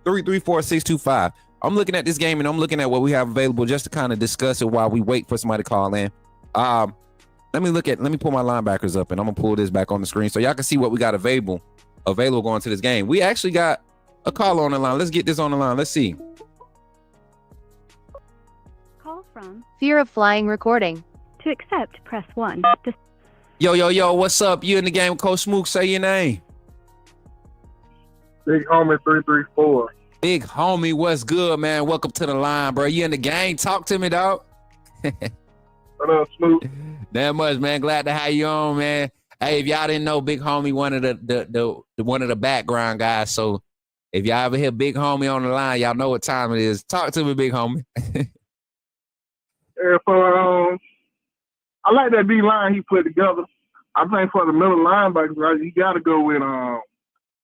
334-625. I'm looking at this game and I'm looking at what we have available just to kind of discuss it while we wait for somebody to call in. Let me pull my linebackers up and I'm gonna pull this back on the screen so y'all can see what we got available going to this game. We actually got a call on the line. Let's get this on the line. Let's see. Call from Fear of Flying Recording. To accept, press 1. Yo, what's up? You in the game with Coach Smook? Say your name. Big homie 334. Big homie, what's good, man? Welcome to the line, bro. You in the game? Talk to me, dog. What up, Smook? That much, man. Glad to have you on, man. Hey, if y'all didn't know, Big Homie, one of the background guys. So if y'all ever hear Big Homie on the line, y'all know what time it is. Talk to me, Big Homie. Yeah, I like that D line he put together. I think for the middle linebackers, right, you got to go with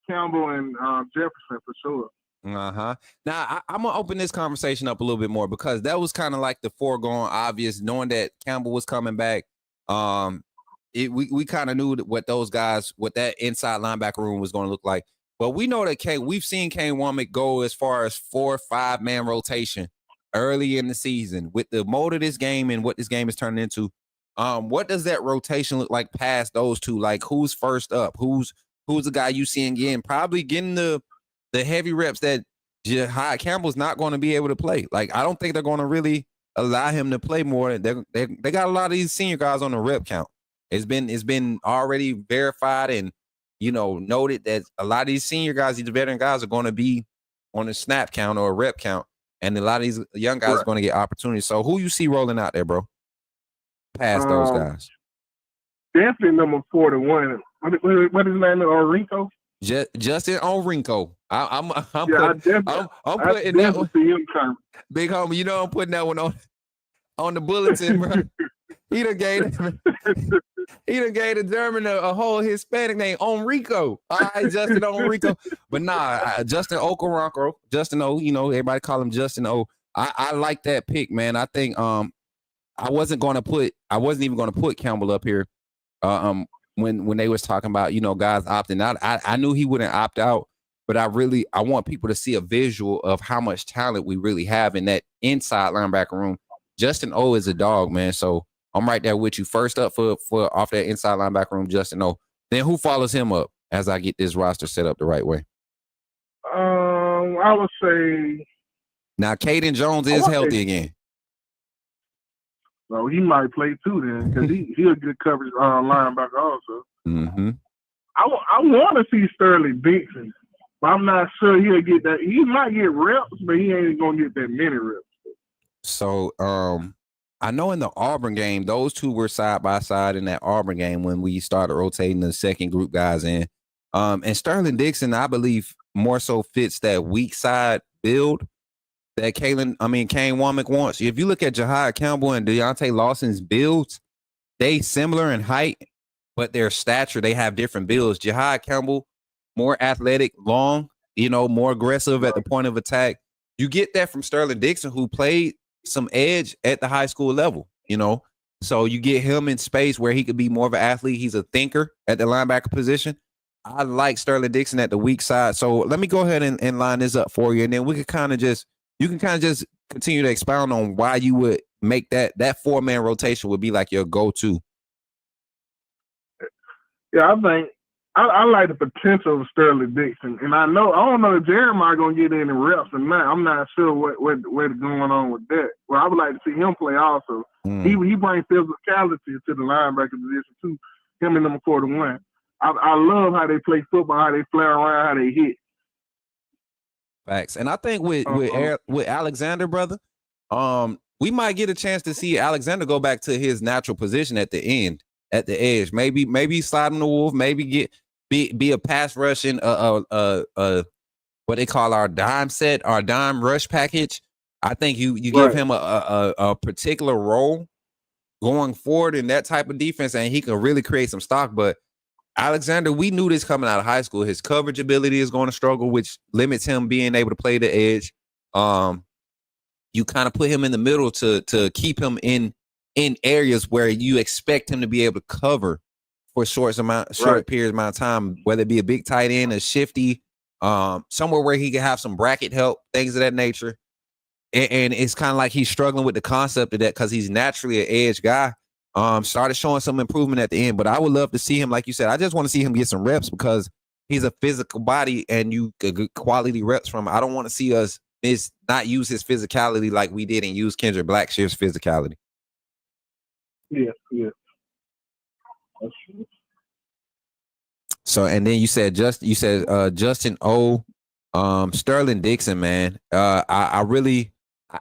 Campbell and Jefferson for sure. Now I'm gonna open this conversation up a little bit more because that was kind of like the foregone obvious, knowing that Campbell was coming back. We kind of knew what that inside linebacker room was going to look like. But we know that we've seen Kane Womack go as far as 4 or 5 man rotation early in the season with the mode of this game and what this game is turning into. What does that rotation look like past those two? Like, who's first up? Who's the guy you seeing probably getting the heavy reps that Jahad Campbell's not going to be able to play? Like, I don't think they're going to really allow him to play more. They got a lot of these senior guys on the rep count. It's been already verified and noted that a lot of these senior guys, these veteran guys, are going to be on a snap count or a rep count, and a lot of these young guys are going to get opportunities. So who you see rolling out there, bro? Past those guys. Definitely number 41. What is his name? Rico? Justin Orinko. I'm I putting that one. See him coming. Big homie, you know I'm putting that one on the bulletin, bro. He done gave the German a whole Hispanic name, Enrico. All right, Justin Enrico. But nah, Justin Okoronkro. Justin O, you know, everybody call him Justin O. I like that pick, man. I think I wasn't even gonna put Campbell up here. When they was talking about, you know, guys opting out. I knew he wouldn't opt out, but I want people to see a visual of how much talent we really have in that inside linebacker room. Justin O is a dog, man. So I'm right there with you. First up for off that inside linebacker room, Justin O. Then who follows him up as I get this roster set up the right way? I would say now Caden Jones is healthy again. So he might play too then, because he's a good coverage linebacker also. Mm-hmm. I want to see Sterling Dixon, but I'm not sure he'll get that. He might get reps, but he ain't gonna get that many reps. So I know in the Auburn game, those two were side by side in that Auburn game when we started rotating the second group guys in. And Sterling Dixon, I believe, more so fits that weak side build that Kane Womack wants. If you look at Jahad Campbell and Deontay Lawson's builds, they similar in height, but their stature, they have different builds. Jahad Campbell, more athletic, long, you know, more aggressive at the point of attack. You get that from Sterling Dixon, who played some edge at the high school level, you know. So you get him in space where he could be more of an athlete. He's a thinker at the linebacker position. I like Sterling Dixon at the weak side. So let me go ahead and line this up for you, and then we could kind of just continue to expound on why you would make that 4-man rotation would be like your go-to. Yeah, I think I like the potential of Sterling Dixon, and I don't know if Jeremiah gonna get any reps or not. I'm not sure what's going on with that. Well, I would like to see him play also. He brings physicality to the linebacker position too. Him and number 41. I love how they play football, how they flare around, how they hit. Facts. And I think with Alexander, brother, we might get a chance to see Alexander go back to his natural position at the end, at the edge. Maybe slide on the wolf, maybe be a pass rushing what they call our dime set, our dime rush package. I think you give him a particular role going forward in that type of defense, and he can really create some stock. But Alexander, we knew this coming out of high school. His coverage ability is going to struggle, which limits him being able to play the edge. You kind of put him in the middle to keep him in areas where you expect him to be able to cover for short periods amount of time, whether it be a big tight end, a shifty, somewhere where he can have some bracket help, things of that nature. And it's kind of like he's struggling with the concept of that because he's naturally an edge guy. Started showing some improvement at the end, but I would love to see him, like you said. I just want to see him get some reps because he's a physical body and you get good quality reps from him. I don't want to see us not use his physicality like we did and use Kendrick Blackshear's physicality. Yeah. So, and then you said Justin O, Sterling Dixon, man.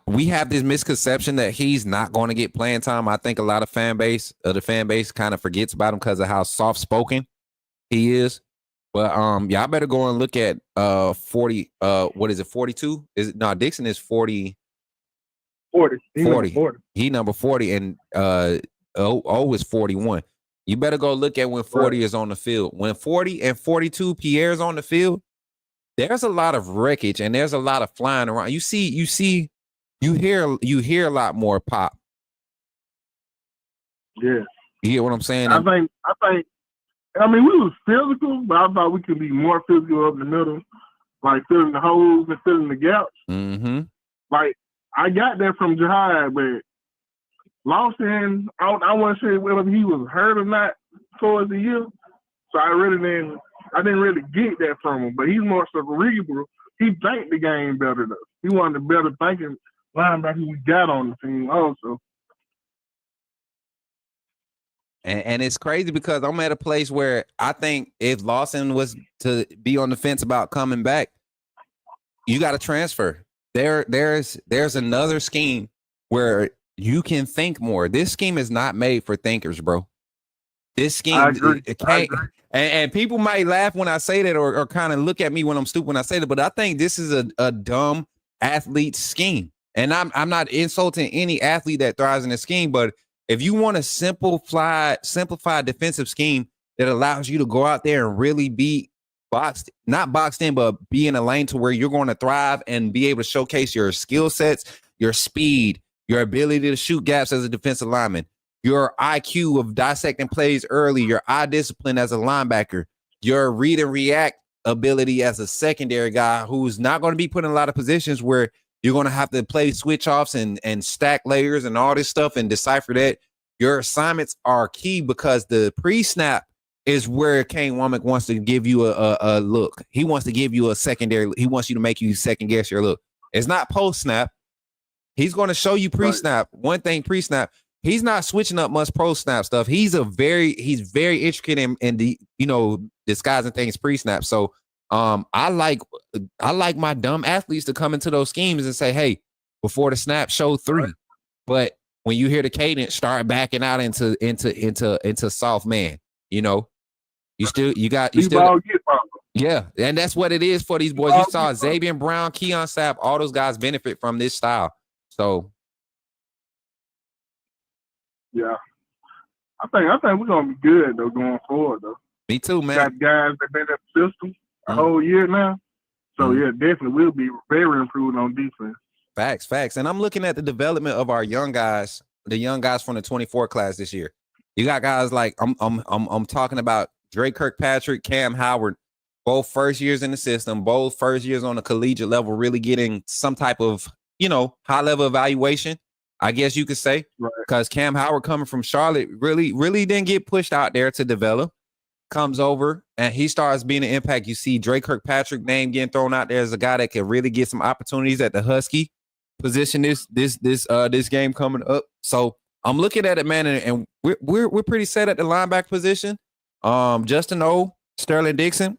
We have this misconception that he's not going to get playing time. I think a lot of the fan base kind of forgets about him because of how soft spoken he is. But y'all better go and look at 40. What is it? 42? Dixon is 40. 40. He number 40, and O is 41. You better go look at when 40 is on the field. When 40 and 42 Pierre's on the field, there's a lot of wreckage and there's a lot of flying around. You hear a lot more pop. Yeah. You hear what I'm saying? I think we was physical, but I thought we could be more physical up in the middle, like filling the holes and filling the gaps. Mm-hmm. Like I got that from Jahad, but Lawson, I want to say whether he was hurt or not towards the year. So I didn't really get that from him. But he's more cerebral. He think the game better though. He one of the better thinking linebackers we got on the team also. And it's crazy because I'm at a place where I think if Lawson was to be on the fence about coming back, you got to transfer. There's another scheme where you can think more. This scheme is not made for thinkers, bro. This scheme, I agree. it can't. And people might laugh when I say that, or kind of look at me when I'm stupid when I say that. But I think this is a dumb athlete scheme. And I'm not insulting any athlete that thrives in a scheme, but if you want a simplified defensive scheme that allows you to go out there and really be not boxed in, but be in a lane to where you're going to thrive and be able to showcase your skill sets, your speed, your ability to shoot gaps as a defensive lineman, your IQ of dissecting plays early, your eye discipline as a linebacker, your read and react ability as a secondary guy who's not going to be put in a lot of positions where you're going to have to play switch offs and stack layers and all this stuff and decipher that. Your assignments are key because the pre-snap is where Kane Womack wants to give you a look. He wants to give you a secondary. He wants you to make you second guess your look. It's not post-snap. He's going to show you pre-snap. One thing pre-snap. He's not switching up much pro-snap stuff. He's very intricate in the, disguising things pre-snap. So I like my dumb athletes to come into those schemes and say, hey, before the snap, show 3. But when you hear the cadence, start backing out into soft man. Yeah, and that's what it is for these boys. You saw Xavier Brown, Keon Sapp, all those guys benefit from this style. So yeah, I think we're gonna be good though going forward though. Me too, man. Got guys that been in the system a whole year now, so yeah, definitely we'll be very improved on defense. Facts, and I'm looking at the development of our young guys, the young guys from the 24 class this year. You got guys like I'm talking about Drake Kirkpatrick, Cam Howard, both first years in the system, both first years on the collegiate level, really getting some type of, high level evaluation, I guess you could say, because Cam Howard coming from Charlotte really didn't get pushed out there to develop, comes over and he starts being an impact. You see Drake Kirkpatrick name getting thrown out there as a guy that can really get some opportunities at the Husky position this game coming up. So I'm looking at it, man, and we're pretty set at the linebacker position. Justin O, Sterling Dixon,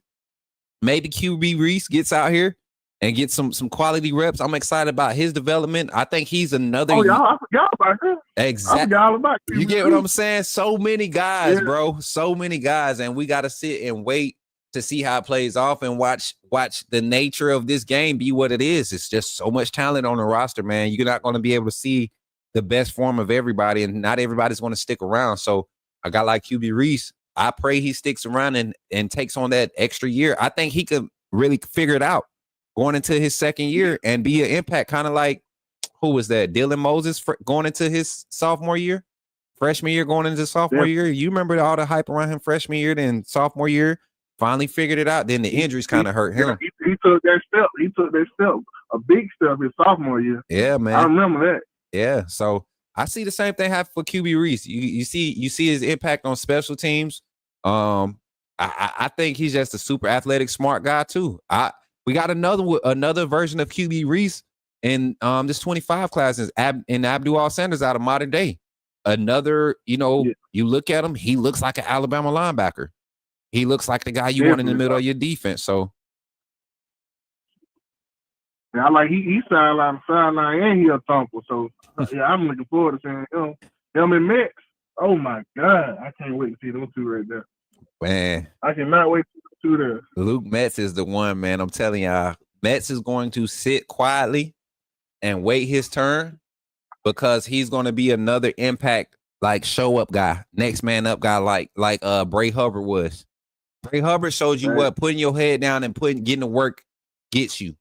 maybe QB Reese gets out here and gets some quality reps. I'm excited about his development. I think he's another. Oh, y'all, I forgot about him. Exactly. I forgot all about him. You get what I'm saying? So many guys, bro. So many guys, and we got to sit and wait to see how it plays off and watch the nature of this game be what it is. It's just so much talent on the roster, man. You're not going to be able to see the best form of everybody, and not everybody's going to stick around. So a guy like QB Reese, I pray he sticks around and takes on that extra year. I think he could really figure it out going into his second year and be an impact, kind of like, who was that? Dylan Moses going into his sophomore year, freshman year going into sophomore year. You remember all the hype around him freshman year, then sophomore year, finally figured it out. Then the injuries kind of hurt him. He took that step. He took that step, a big step his sophomore year. Yeah, man. I remember that. Yeah, so I see the same thing happen for QB Reese. You see his impact on special teams. I think he's just a super athletic, smart guy too. We got another version of QB Reese in this 25 class in Abdul Sanders out of modern day. Another, you look at him, he looks like an Alabama linebacker. He looks like the guy you want in the middle of your defense. So. Yeah, I like he sideline and he a thumper. So yeah, I'm looking forward to seeing him and Metz. Oh my God, I can't wait to see those two right there. Man, I cannot wait to see those two there. Luke Metz is the one, man. I'm telling y'all, Metz is going to sit quietly and wait his turn because he's going to be another impact, like show up guy, next man up guy, like Bray Hubbard was. Bray Hubbard showed you what putting your head down and getting to work gets you.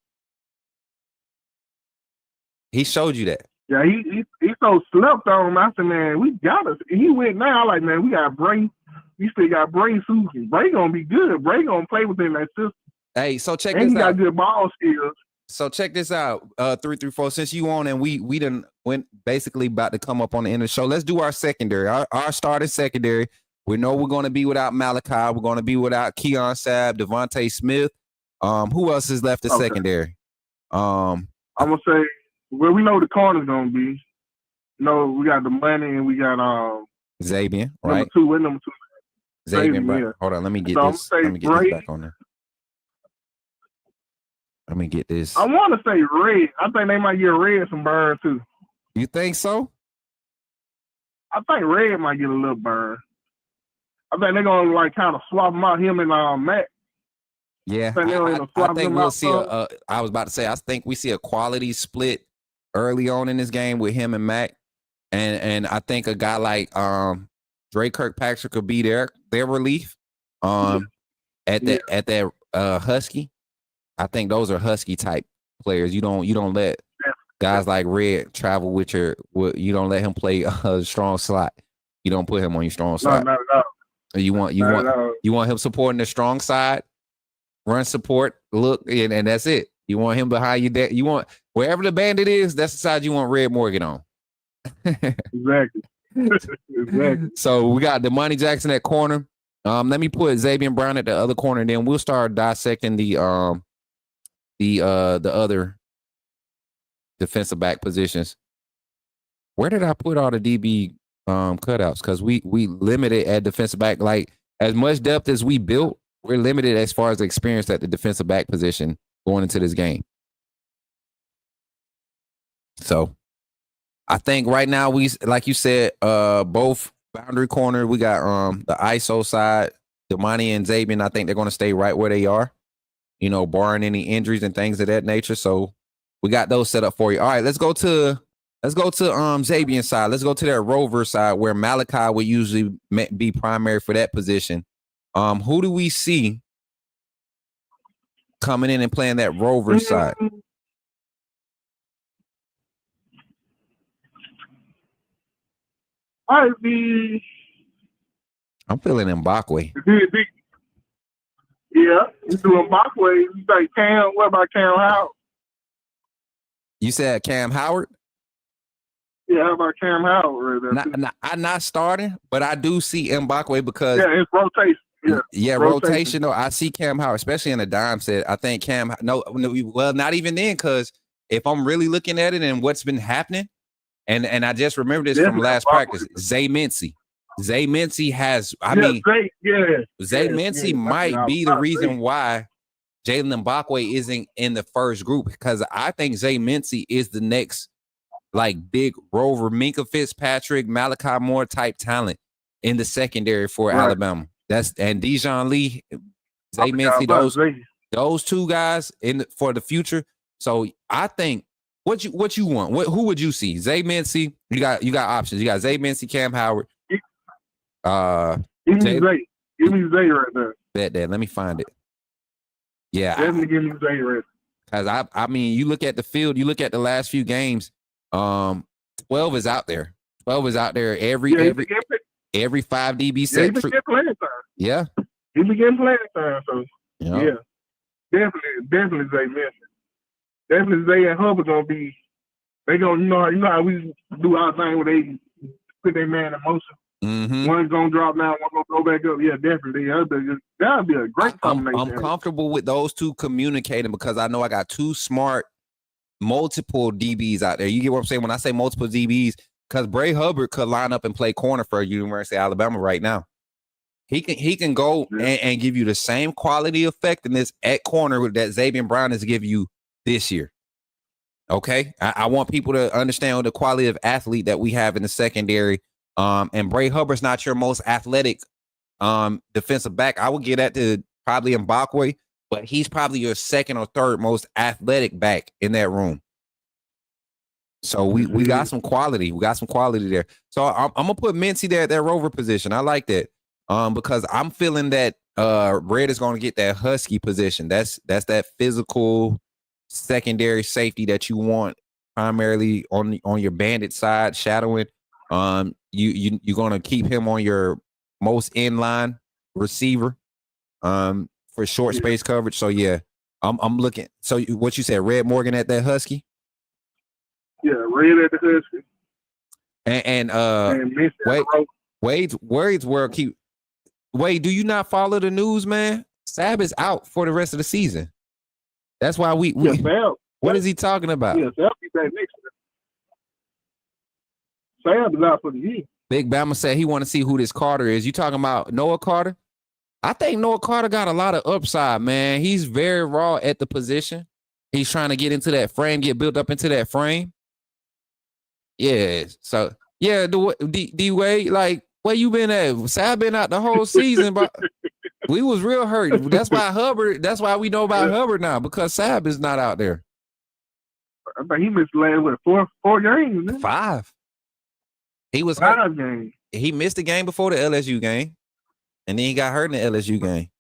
He showed you that. Yeah, he so slept on. I said, man, we got us. He went now. Like, man, we got Bray. We still got Bray Susan. Bray gonna be good. Bray gonna play within that system. Hey, so check and this he got out. Good ball skills. So check this out. 334. Since you on and we done went basically about to come up on the end of the show. Let's do our secondary. Our starting secondary. We know we're gonna be without Malachi. We're gonna be without Keon Sapp, Devontae Smith. Who else is left in secondary? I'm gonna say. Well, we know the corner's gonna be. We got the money and we got Xavier, right? Number two. With number two. Xavier, right? Hold on, let me get this. Let me get this back on there. Let me get this. I want to say Red. I think they might get Red some burn too. You think so? I think Red might get a little burn. I think they're gonna like kind of swap him out, him and Matt. Yeah, I think we'll see. I was about to say, I think we see a quality split early on in this game with him and Mac, and I think a guy like Dre Kirkpatrick could be their relief. At that Husky, I think those are Husky type players. You don't let guys like Red travel with your. You don't let him play a strong slot. You don't put him on your strong slot. No, not at all. You want him supporting the strong side, run support, look, and that's it. You want him behind you. You want wherever the bandit is, that's the side you want Red Morgan on. Exactly. Exactly. So we got Damani Jackson at corner. Let me put Xavier Brown at the other corner, and then we'll start dissecting the other defensive back positions. Where did I put all the DB cutouts? Because we limited at defensive back. Like as much depth as we built, we're limited as far as the experience at the defensive back position going into this game. So I think right now we, like you said, both boundary corner, we got the ISO side, Damani and Xavier. I think they're going to stay right where they are, barring any injuries and things of that nature. So we got those set up for you. All right, let's go to Xavier's side. Let's go to their rover side where Malachi would usually be primary for that position. Who do we see coming in and playing that rover side? I'm feeling Mbakwe. Yeah, you do Mbakwe. You say Cam. What about Cam Howard? You said Cam Howard? Yeah, how about Cam Howard right there? I'm not starting, but I do see Mbakwe because it's rotation. Yeah, rotation. I see Cam Howard, especially in a dime set. I think well, not even then, because if I'm really looking at it and what's been happening, and I just remember this from last practice, Zay Mincy. Zay Mincy has, Zay Mincy might be the reason why Jalen Mbakwe isn't in the first group, because I think Zay Mincy is the next big rover, Minka Fitzpatrick, Malachi Moore type talent in the secondary for Alabama. And Dijon Lee, Zay Mincy, those two guys for the future. So I think what you want? Who would you see? Zay Mincy, you got options. You got Zay Mincy, Cam Howard. Give me Zay. Give me Zay right there. Bet that. Let me find it. Yeah, definitely give me Zay right there. Because I mean, you look at the field, you look at the last few games. 12 is out there. 12 is out there every 5 DB set. He been getting playing time. Yeah. He been getting playing time. So definitely Zay Mincy. Definitely Zay and Hubbard gonna be. They gonna you know how we do our thing where they put their man in motion. Mm-hmm. One's gonna drop down, one gonna go back up. Yeah, definitely. That'd be a great combination. I'm comfortable with those two communicating because I know I got two smart, multiple DBs out there. You get what I'm saying when I say multiple DBs? Because Bray Hubbard could line up and play corner for University of Alabama right now. He can go and give you the same quality effectiveness at corner that Xavier Brown is giving you this year. Okay, I want people to understand the quality of athlete that we have in the secondary. And Bray Hubbard's not your most athletic defensive back. I would get that to probably Mbakwe, but he's probably your second or third most athletic back in that room. So we got some quality. We got some quality there. So I'm gonna put Mincy there at that rover position. I like that because I'm feeling that Red is gonna get that Husky position. That's that physical secondary safety that you want primarily on your bandit side, shadowing. You're gonna keep him on your most inline receiver for short space coverage. So yeah, I'm looking. So what you said, Red Morgan at that Husky? Yeah, Red at the Husky. And Wade's world keep. Wade, do you not follow the news, man? Sab is out for the rest of the season. That's why we what is he talking about? Yeah, Sab be back next year. Sab is out for the year. Big Bama said he want to see who this Carter is. You talking about Noah Carter? I think Noah Carter got a lot of upside, man. He's very raw at the position. He's trying to get into that frame, get built up into that frame. Yeah. So yeah, D Wade, like where you been at? Sab been out the whole season, but we was real hurt. That's why we know about Hubbard now, because Sab is not out there. I think he missed last four games. Man. 5. He was 5 hurt. games. He missed the game before the LSU game, and then he got hurt in the LSU game.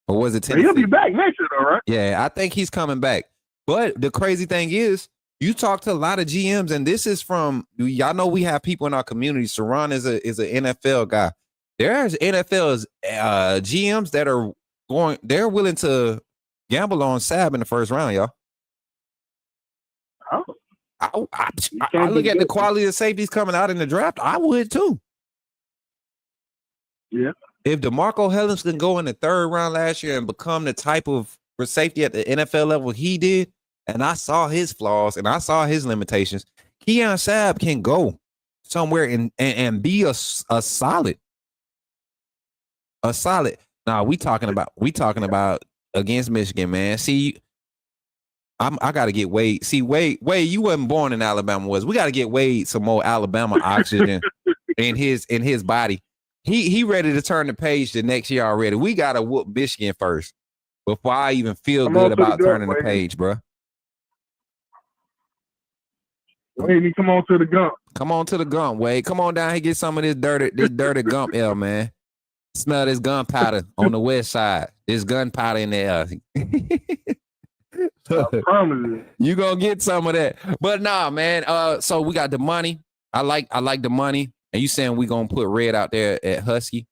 Or was it Tennessee? He'll be back next year, though, right? Yeah, I think he's coming back. But the crazy thing is, you talk to a lot of GMs, and this is from y'all know we have people in our community. Saran is an NFL guy. There's NFL's GMs that are they're willing to gamble on Sab in the first round, y'all. Oh. I look at the quality of safeties coming out in the draft. I would too. Yeah. If DeMarco Hellens can go in the 3rd round last year and become the type of safety at the NFL level he did, and I saw his flaws and I saw his limitations, Keon Sab can go somewhere and be a solid. A solid. Now we talking about against Michigan, man. See, I got to get Wade. See, Wade, you wasn't born in Alabama, was. We got to get Wade some more Alabama oxygen in his body. He ready to turn the page the next year already. We got to whoop Michigan first before I even feel good about turning the page, bro. Wade, come on to the gump. Come on to the gump, Wade. Come on down here, get some of this dirty gump L, man. Smell this gunpowder on the west side. This gunpowder in the air. I promise you. You gonna get some of that. But nah, man. So we got the money. I like the money. And you saying we gonna put Red out there at Husky?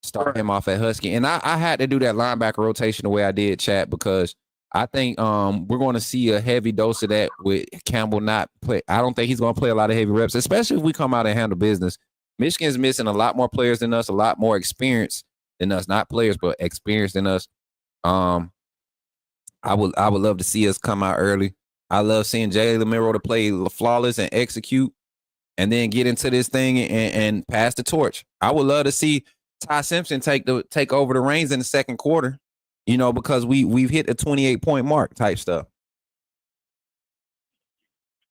Start him off at Husky. And I had to do that linebacker rotation the way I did, chat, because I think we're gonna see a heavy dose of that with Campbell not play. I don't think he's gonna play a lot of heavy reps, especially if we come out and handle business. Michigan's missing a lot more players than us, a lot more experience than us. Not players, but experience than us. I would love to see us come out early. I love seeing Jay Lamiro to play flawless and execute, and then get into this thing and pass the torch. I would love to see Ty Simpson take over the reins in the second quarter, because we've hit a 28-point mark type stuff.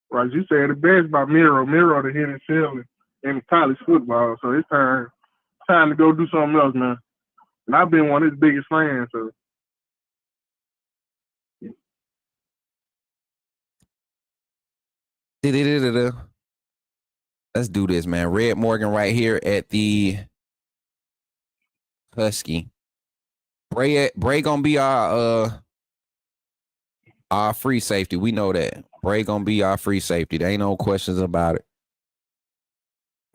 Right, you said the best by Miro to hit his ceiling in college football. So it's time to go do something else, man. And I've been one of his biggest fans, so. Let's do this, man. Red Morgan right here at the Husky. Bray gonna be our free safety. We know that. Bray gonna be our free safety. There ain't no questions about it.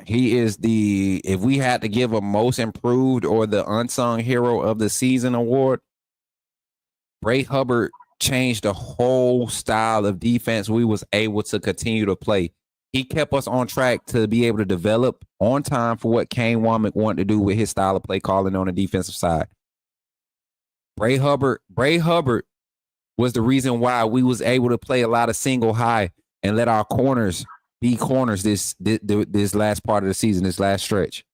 He is if we had to give a most improved or the unsung hero of the season award, Bray Hubbard changed the whole style of defense we was able to continue to play. He kept us on track to be able to develop on time for what Kane Womack wanted to do with his style of play calling on the defensive side. Bray Hubbard was the reason why we was able to play a lot of single high and let our corners be corners this last part of the season, this last stretch.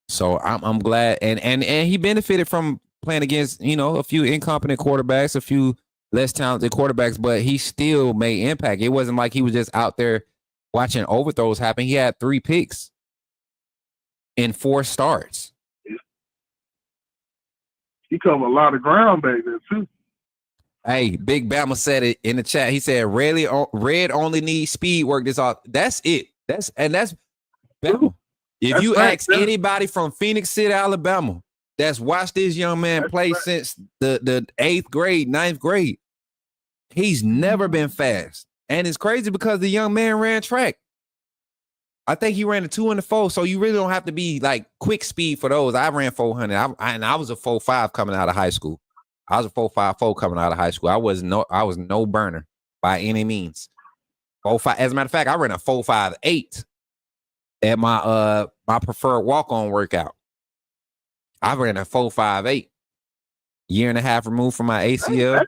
So I'm glad, and he benefited from playing against a few incompetent quarterbacks, a few less talented quarterbacks, but he still made impact. It wasn't like he was just out there watching overthrows happen. He had 3 picks in 4 starts. He covered a lot of ground back there too. Hey, Big Bama said it in the chat. He said, Red only needs speed work this off. That's it. That's Bama. If you ask anybody from Phoenix City, Alabama, that's watched this young man play since the 8th grade, 9th grade, he's never been fast. And it's crazy because the young man ran track. I think he ran a 2 and a 4, so you really don't have to be like quick speed for those. I ran 400, and I was a 4.5 coming out of high school. I was a 4.54 coming out of high school. I was no burner by any means. 4.5. As a matter of fact, I ran a 4.58 at my preferred walk-on workout. I ran a 4.58. Year and a half removed from my ACL.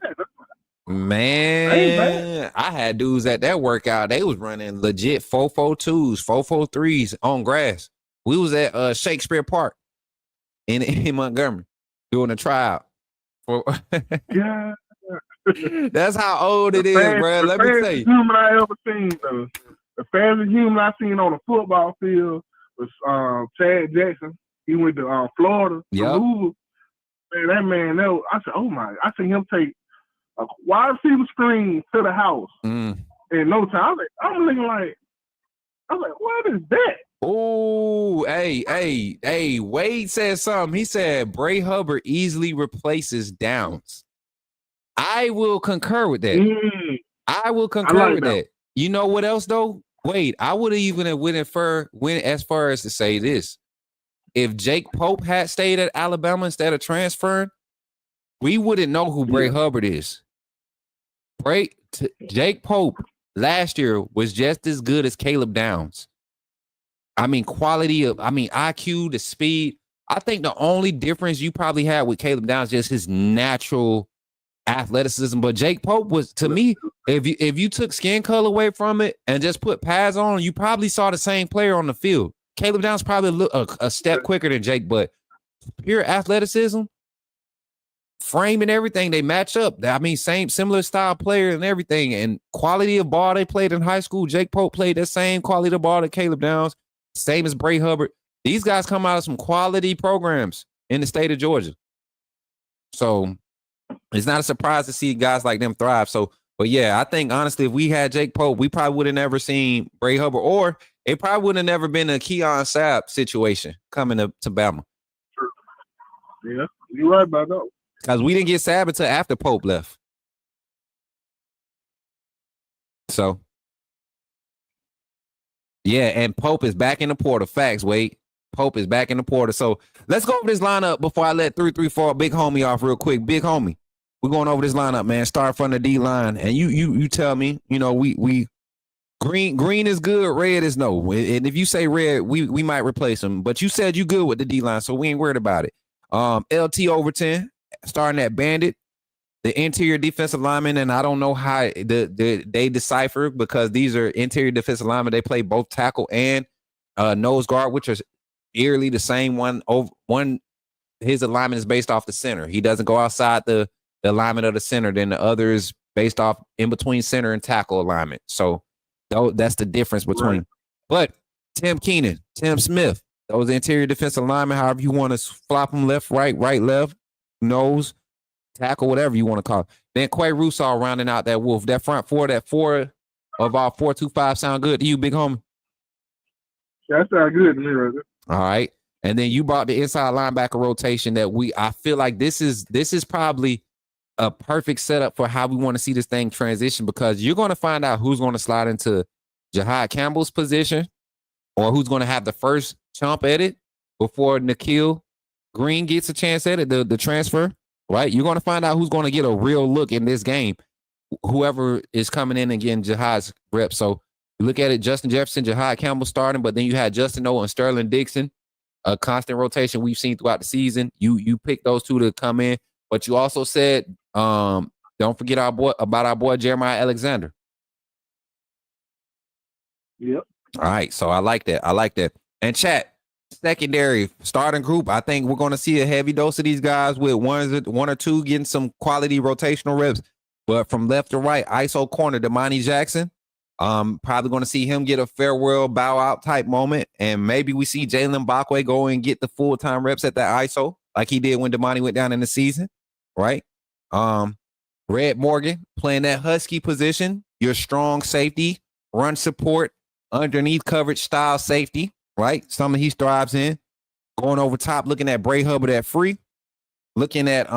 Man, I had dudes at that workout. They was running legit 4.42s, 4.43s on grass. We was at Shakespeare Park in Montgomery doing a tryout. Yeah. That's how old it is, bro. Let me tell you. Human I ever seen, though. The fastest human I seen on a football field was Chad Jackson. He went to Florida, Yep. Louisville. Man, that man, I said, oh my! I seen him take a wide receiver screen to the house in no time. I'm looking like, I was like, what is that? Oh, hey, Wade said something. He said Bray Hubbard easily replaces Downs. I will concur with that. I will concur with that. You know what else though? Wade, I would have even went as far as to say this. If Jake Pope had stayed at Alabama instead of transferring, we wouldn't know who Bray Hubbard is. Jake Pope last year was just as good as Caleb Downs. I mean, IQ, the speed. I think the only difference you probably had with Caleb Downs is just his natural athleticism. But Jake Pope was, to me, if you took skin color away from it and just put pads on, you probably saw the same player on the field. Caleb Downs probably a step quicker than Jake, but pure athleticism, frame and everything, they match up. I mean, similar style player and everything, and quality of ball they played in high school. Jake Pope played that same quality of ball that Caleb Downs, same as Bray Hubbard. These guys come out of some quality programs in the state of Georgia. So it's not a surprise to see guys like them thrive. So, but yeah, I think honestly, if we had Jake Pope, we probably would have never seen Bray Hubbard, or it probably would have never been a Keon Sapp situation coming to Bama. Yeah, you're right about that. Because we didn't get Sapp until after Pope left. So, yeah, and Pope is back in the portal. Facts, Wade. Pope is back in the portal. So let's go over this lineup before I let 334 Big Homie off real quick. Big Homie, we're going over this lineup, man. Start from the D line, and you tell me. You know, we green is good, red is no. And if you say red, we might replace him. But you said you good with the D line, so we ain't worried about it. LT Overton starting at Bandit, the interior defensive lineman, and I don't know how they decipher, because these are interior defensive linemen. They play both tackle and nose guard, which are eerily the same one. His alignment is based off the center. He doesn't go outside the alignment of the center. Then the other is based off in between center and tackle alignment. So that's the difference between. Right. But Tim Keenan, Tim Smith, those interior defensive linemen, however you want to flop them, left, right, left, nose, tackle, whatever you want to call it. Then Quay Russaw rounding out that wolf. That front four, that 4 of our 4-2-5 sound good to you, Big Homie? That sounds good to me, right there. All right. And then you brought the inside linebacker rotation that I feel like this is probably a perfect setup for how we want to see this thing transition, because you're going to find out who's going to slide into Jahad Campbell's position, or who's going to have the first chomp at it before Nikhil Green gets a chance at it, the transfer, right? You're going to find out who's going to get a real look in this game, whoever is coming in and getting Jahad's rep. So you look at it, Justin Jefferson, Jahad Campbell starting, but then you had Justin O and Sterling Dixon, a constant rotation we've seen throughout the season. You picked those two to come in, but you also said, don't forget our boy Jeremiah Alexander. Yep. All right, so I like that. And chat, secondary starting group, I think we're going to see a heavy dose of these guys with one or two getting some quality rotational reps. But from left to right, ISO corner, Damani Jackson. Probably going to see him get a farewell bow out type moment, and maybe we see Jalen Bakwe go and get the full-time reps at that ISO like he did when Damani went down in the season, right? Red Morgan playing that Husky position, your strong safety, run support, underneath coverage style safety, right? Something he strives in. Going over top, looking at Bray Hubbard at free. Looking at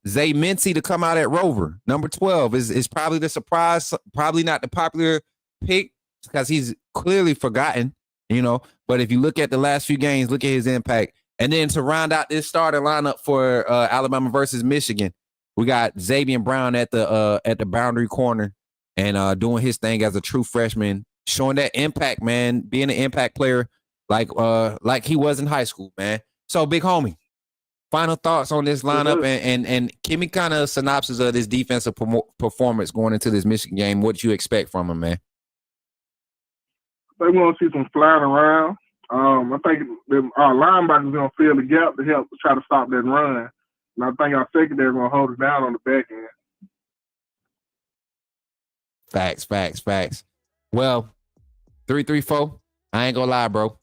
Zay Mincy to come out at Rover. Number 12 is probably the surprise, probably not the popular pick because he's clearly forgotten, you know. But if you look at the last few games, look at his impact. And then to round out this starting lineup for Alabama versus Michigan, we got Xavier Brown at the boundary corner and doing his thing as a true freshman, showing that impact, man, being an impact player like he was in high school, man. So, Big Homie, final thoughts on this lineup and give me kind of a synopsis of this defensive performance going into this Michigan game. What you expect from him, man? I think we're going to see some flying around. I think our linebackers going to fill the gap to help try to stop that run. And I think our secondary going to hold it down on the back end. Facts. Well, 334, I ain't gonna lie, bro.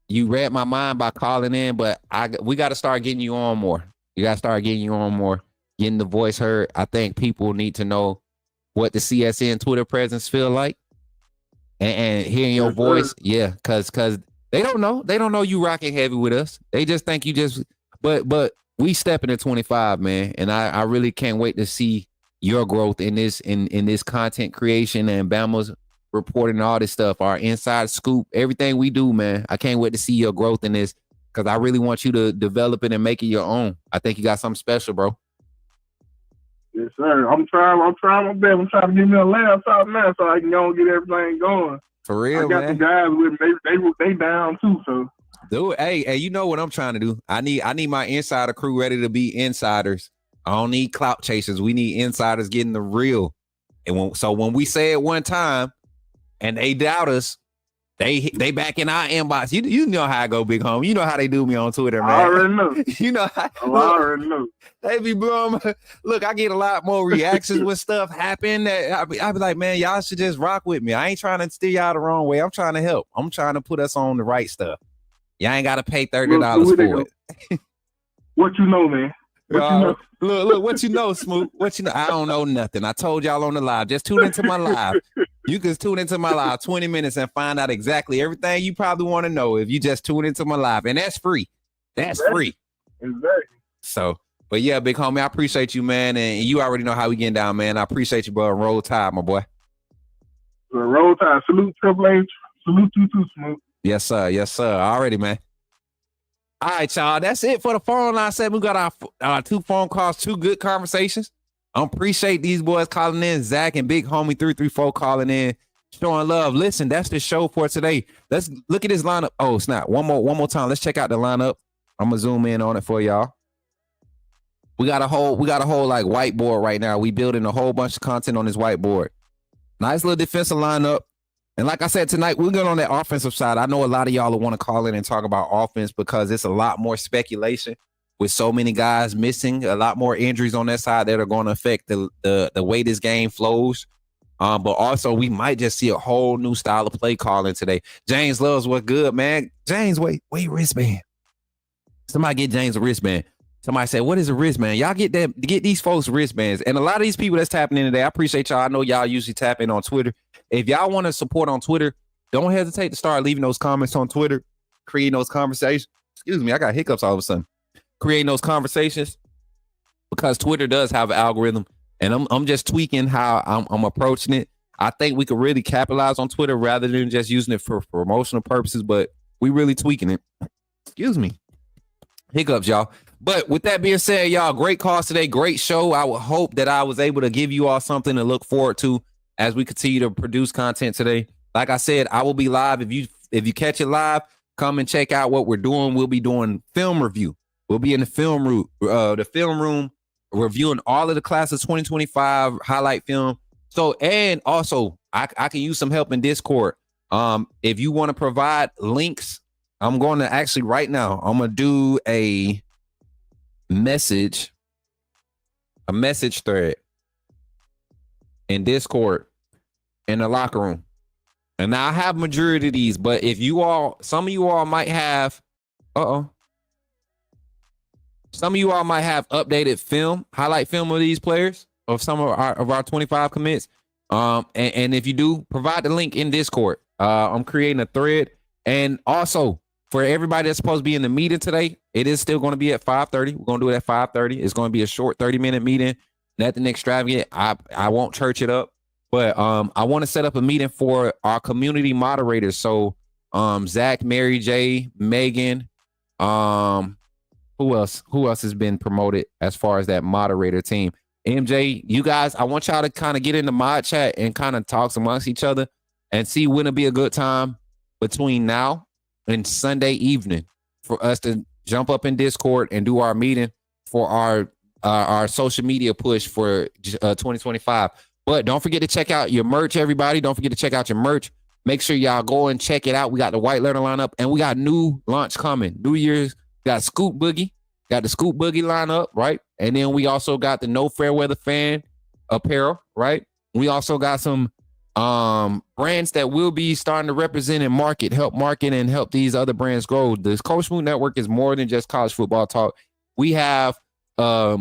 You read my mind by calling in, but we got to start getting you on more. You got to start getting you on more, getting the voice heard. I think people need to know what the CSN Twitter presence feel like, and hearing your voice. Yeah, because they don't know. They don't know you rocking heavy with us. They just think you just. But we stepping to 25, man, and I really can't wait to see your growth in this content creation and Bama's reporting all this stuff, our inside scoop, everything we do, man. I can't wait to see your growth in this because I really want you to develop it and make it your own. I think you got something special, bro. Yes, sir. I'm trying my best. I'm trying to get me a laptop now so I can go and get everything going. For real, I got man. the guys with me. They down too, so. Dude, hey, you know what I'm trying to do? I need my insider crew ready to be insiders. I don't need clout chasers. We need insiders getting the real. And when we say it one time and they doubt us, they back in our inbox. You know how I go, big home. You know how they do me on Twitter, man. I already know. You know how I already know. They be blowing look, I get a lot more reactions when stuff happen. That I be like, man, y'all should just rock with me. I ain't trying to steer y'all the wrong way. I'm trying to help. I'm trying to put us on the right stuff. Y'all ain't got to pay $30 for it. What you know, man? What you know? Look, what you know, Smook? What you know? I don't know nothing. I told y'all on the live. Just tune into my live. You can tune into my live 20 minutes and find out exactly everything you probably want to know if you just tune into my live. And that's free. That's free. Exactly. So, but yeah, big homie, I appreciate you, man. And you already know how we getting down, man. I appreciate you, bro. Roll Tide, my boy. Roll Tide. Salute Triple H. Salute you too, Smook. Yes, sir. Yes, sir. Already, man. All right, y'all. That's it for the phone line segment. We got our 2 phone calls, 2 good conversations. I appreciate these boys calling in. Zach and Big Homie 334 calling in, showing love. Listen, that's the show for today. Let's look at this lineup. Oh, snap. One more time. Let's check out the lineup. I'm gonna zoom in on it for y'all. We got a whole like whiteboard right now. We building a whole bunch of content on this whiteboard. Nice little defensive lineup. And like I said, tonight, we're going on that offensive side. I know a lot of y'all will want to call in and talk about offense because it's a lot more speculation with so many guys missing, a lot more injuries on that side that are going to affect the way this game flows. But also, we might just see a whole new style of play calling today. James loves what's good, man. James, wait, wristband. Somebody get James a wristband. Somebody said, what is a wristband? Y'all get these folks wristbands. And a lot of these people that's tapping in today, I appreciate y'all. I know y'all usually tap in on Twitter. If y'all want to support on Twitter, don't hesitate to start leaving those comments on Twitter, creating those conversations. Excuse me, I got hiccups all of a sudden. Creating those conversations because Twitter does have an algorithm, and I'm just tweaking how I'm approaching it. I think we could really capitalize on Twitter rather than just using it for promotional purposes, but we really tweaking it. Excuse me. Hiccups, y'all. But with that being said, y'all, great calls today. Great show. I would hope that I was able to give you all something to look forward to as we continue to produce content today. Like I said, I will be live. If you catch it live, come and check out what we're doing. We'll be doing film review. We'll be in the film room reviewing all of the class of 2025 highlight film. So, and also I can use some help in Discord. If you want to provide links, I'm going to actually right now, I'm going to do a message thread in Discord in the locker room. And now I have majority of these, but if some of you all might have, some of you all might have updated highlight film of these players, of some of our 25 commits. And if you do, provide the link in Discord. I'm creating a thread. And also, for everybody that's supposed to be in the meeting today, it is still going to be at 5:30. We're going to do it at 5:30. It's going to be a short 30-minute meeting. Nothing extravagant. I won't church it up. But I want to set up a meeting for our community moderators. So Zach, Mary J, Megan, who else has been promoted as far as that moderator team? MJ, you guys, I want y'all to kind of get in the mod chat and kind of talk amongst each other and see when it'll be a good time between now and Sunday evening for us to jump up in Discord and do our meeting for our social media push for 2025. But don't forget to check out your merch, everybody. Don't forget to check out your merch. Make sure y'all go and check it out. We got the white letter lineup, and we got new launch coming. New Year's, got Scoop Boogie. got the Scoop Boogie lineup, right? And then we also got the No Fair Weather Fan apparel, right? We also got some brands that will be starting to represent and help market and help these other brands grow. This Coach Smook Network is more than just college football talk. We have a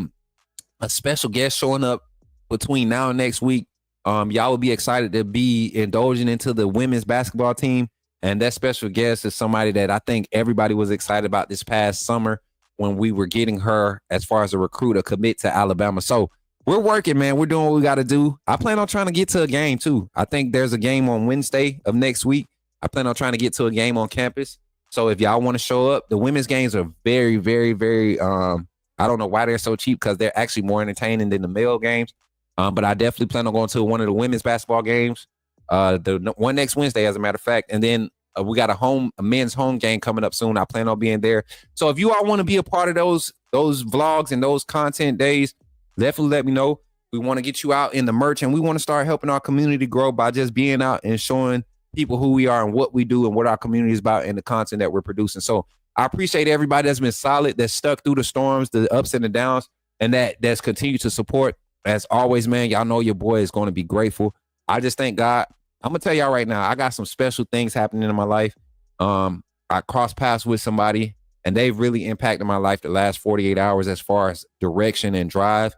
special guest showing up between now and next week. Y'all will be excited to be indulging into the women's basketball team. And that special guest is somebody that I think everybody was excited about this past summer when we were getting her as far as a recruit, a commit to Alabama. So we're working, man. We're doing what we got to do. I plan on trying to get to a game too. I think there's a game on Wednesday of next week. I plan on trying to get to a game on campus. So if y'all want to show up, the women's games are very, very, very, I don't know why they're so cheap because they're actually more entertaining than the male games. But I definitely plan on going to one of the women's basketball games. The one next Wednesday, as a matter of fact. And then we got a men's home game coming up soon. I plan on being there. So if you all want to be a part of those vlogs and those content days, definitely let me know. We want to get you out in the merch, and we want to start helping our community grow by just being out and showing people who we are and what we do and what our community is about and the content that we're producing. So I appreciate everybody that's been solid, that's stuck through the storms, the ups and the downs, and that's continued to support. As always, man, y'all know your boy is going to be grateful. I just thank God. I'm going to tell y'all right now, I got some special things happening in my life. I crossed paths with somebody, and they've really impacted my life the last 48 hours as far as direction and drive.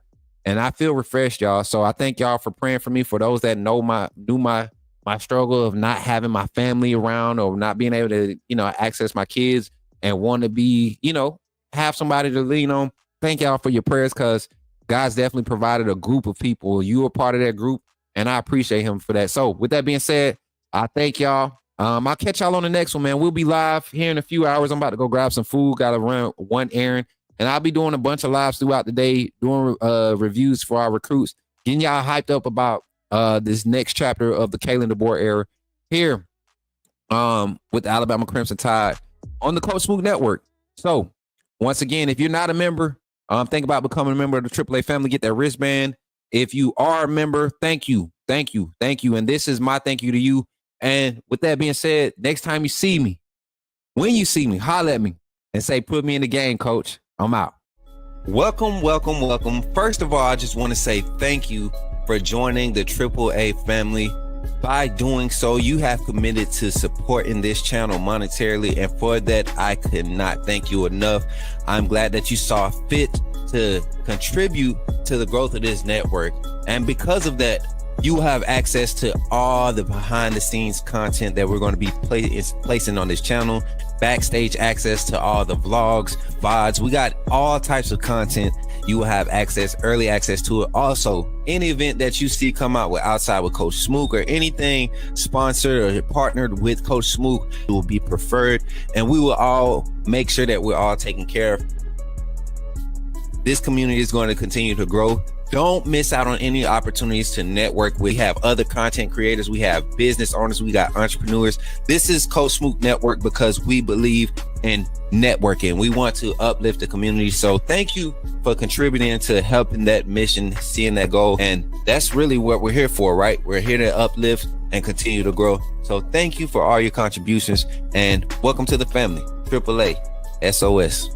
And I feel refreshed, y'all. So I thank y'all for praying for me. For those that knew my struggle of not having my family around or not being able to, access my kids and want to be, have somebody to lean on. Thank y'all for your prayers, because God's definitely provided a group of people. You are part of that group, and I appreciate him for that. So with that being said, I thank y'all. I'll catch y'all on the next one, man. We'll be live here in a few hours. I'm about to go grab some food. Got to run one errand. And I'll be doing a bunch of lives throughout the day, doing reviews for our recruits, getting y'all hyped up about this next chapter of the Kalen DeBoer era here with the Alabama Crimson Tide on the Coach Smook Network. So once again, if you're not a member, think about becoming a member of the AAA family. Get that wristband. If you are a member, thank you. And this is my thank you to you. And with that being said, next time you see me, when you see me, holler at me and say, put me in the game, coach. I'm out. Welcome. First of all, I just want to say thank you for joining the AAA family. By doing so, you have committed to supporting this channel monetarily, and for that, I could not thank you enough. I'm glad that you saw fit to contribute to the growth of this network, and because of that, you have access to all the behind the scenes content that we're going to be placing on this channel, backstage access to all the vlogs, VODs. We got all types of content. You will have early access to it. Also, any event that you see come out with outside with Coach Smook or anything sponsored or partnered with Coach Smook, it will be preferred, and we will all make sure that we're all taken care of. This community is going to continue to grow. Don't miss out on any opportunities to network. We have other content creators. We have business owners. We got entrepreneurs. This is Coach Smook Network because we believe in networking. We want to uplift the community. So thank you for contributing to helping that mission, seeing that goal. And that's really what we're here for, right? We're here to uplift and continue to grow. So thank you for all your contributions, and welcome to the family. AAA SOS.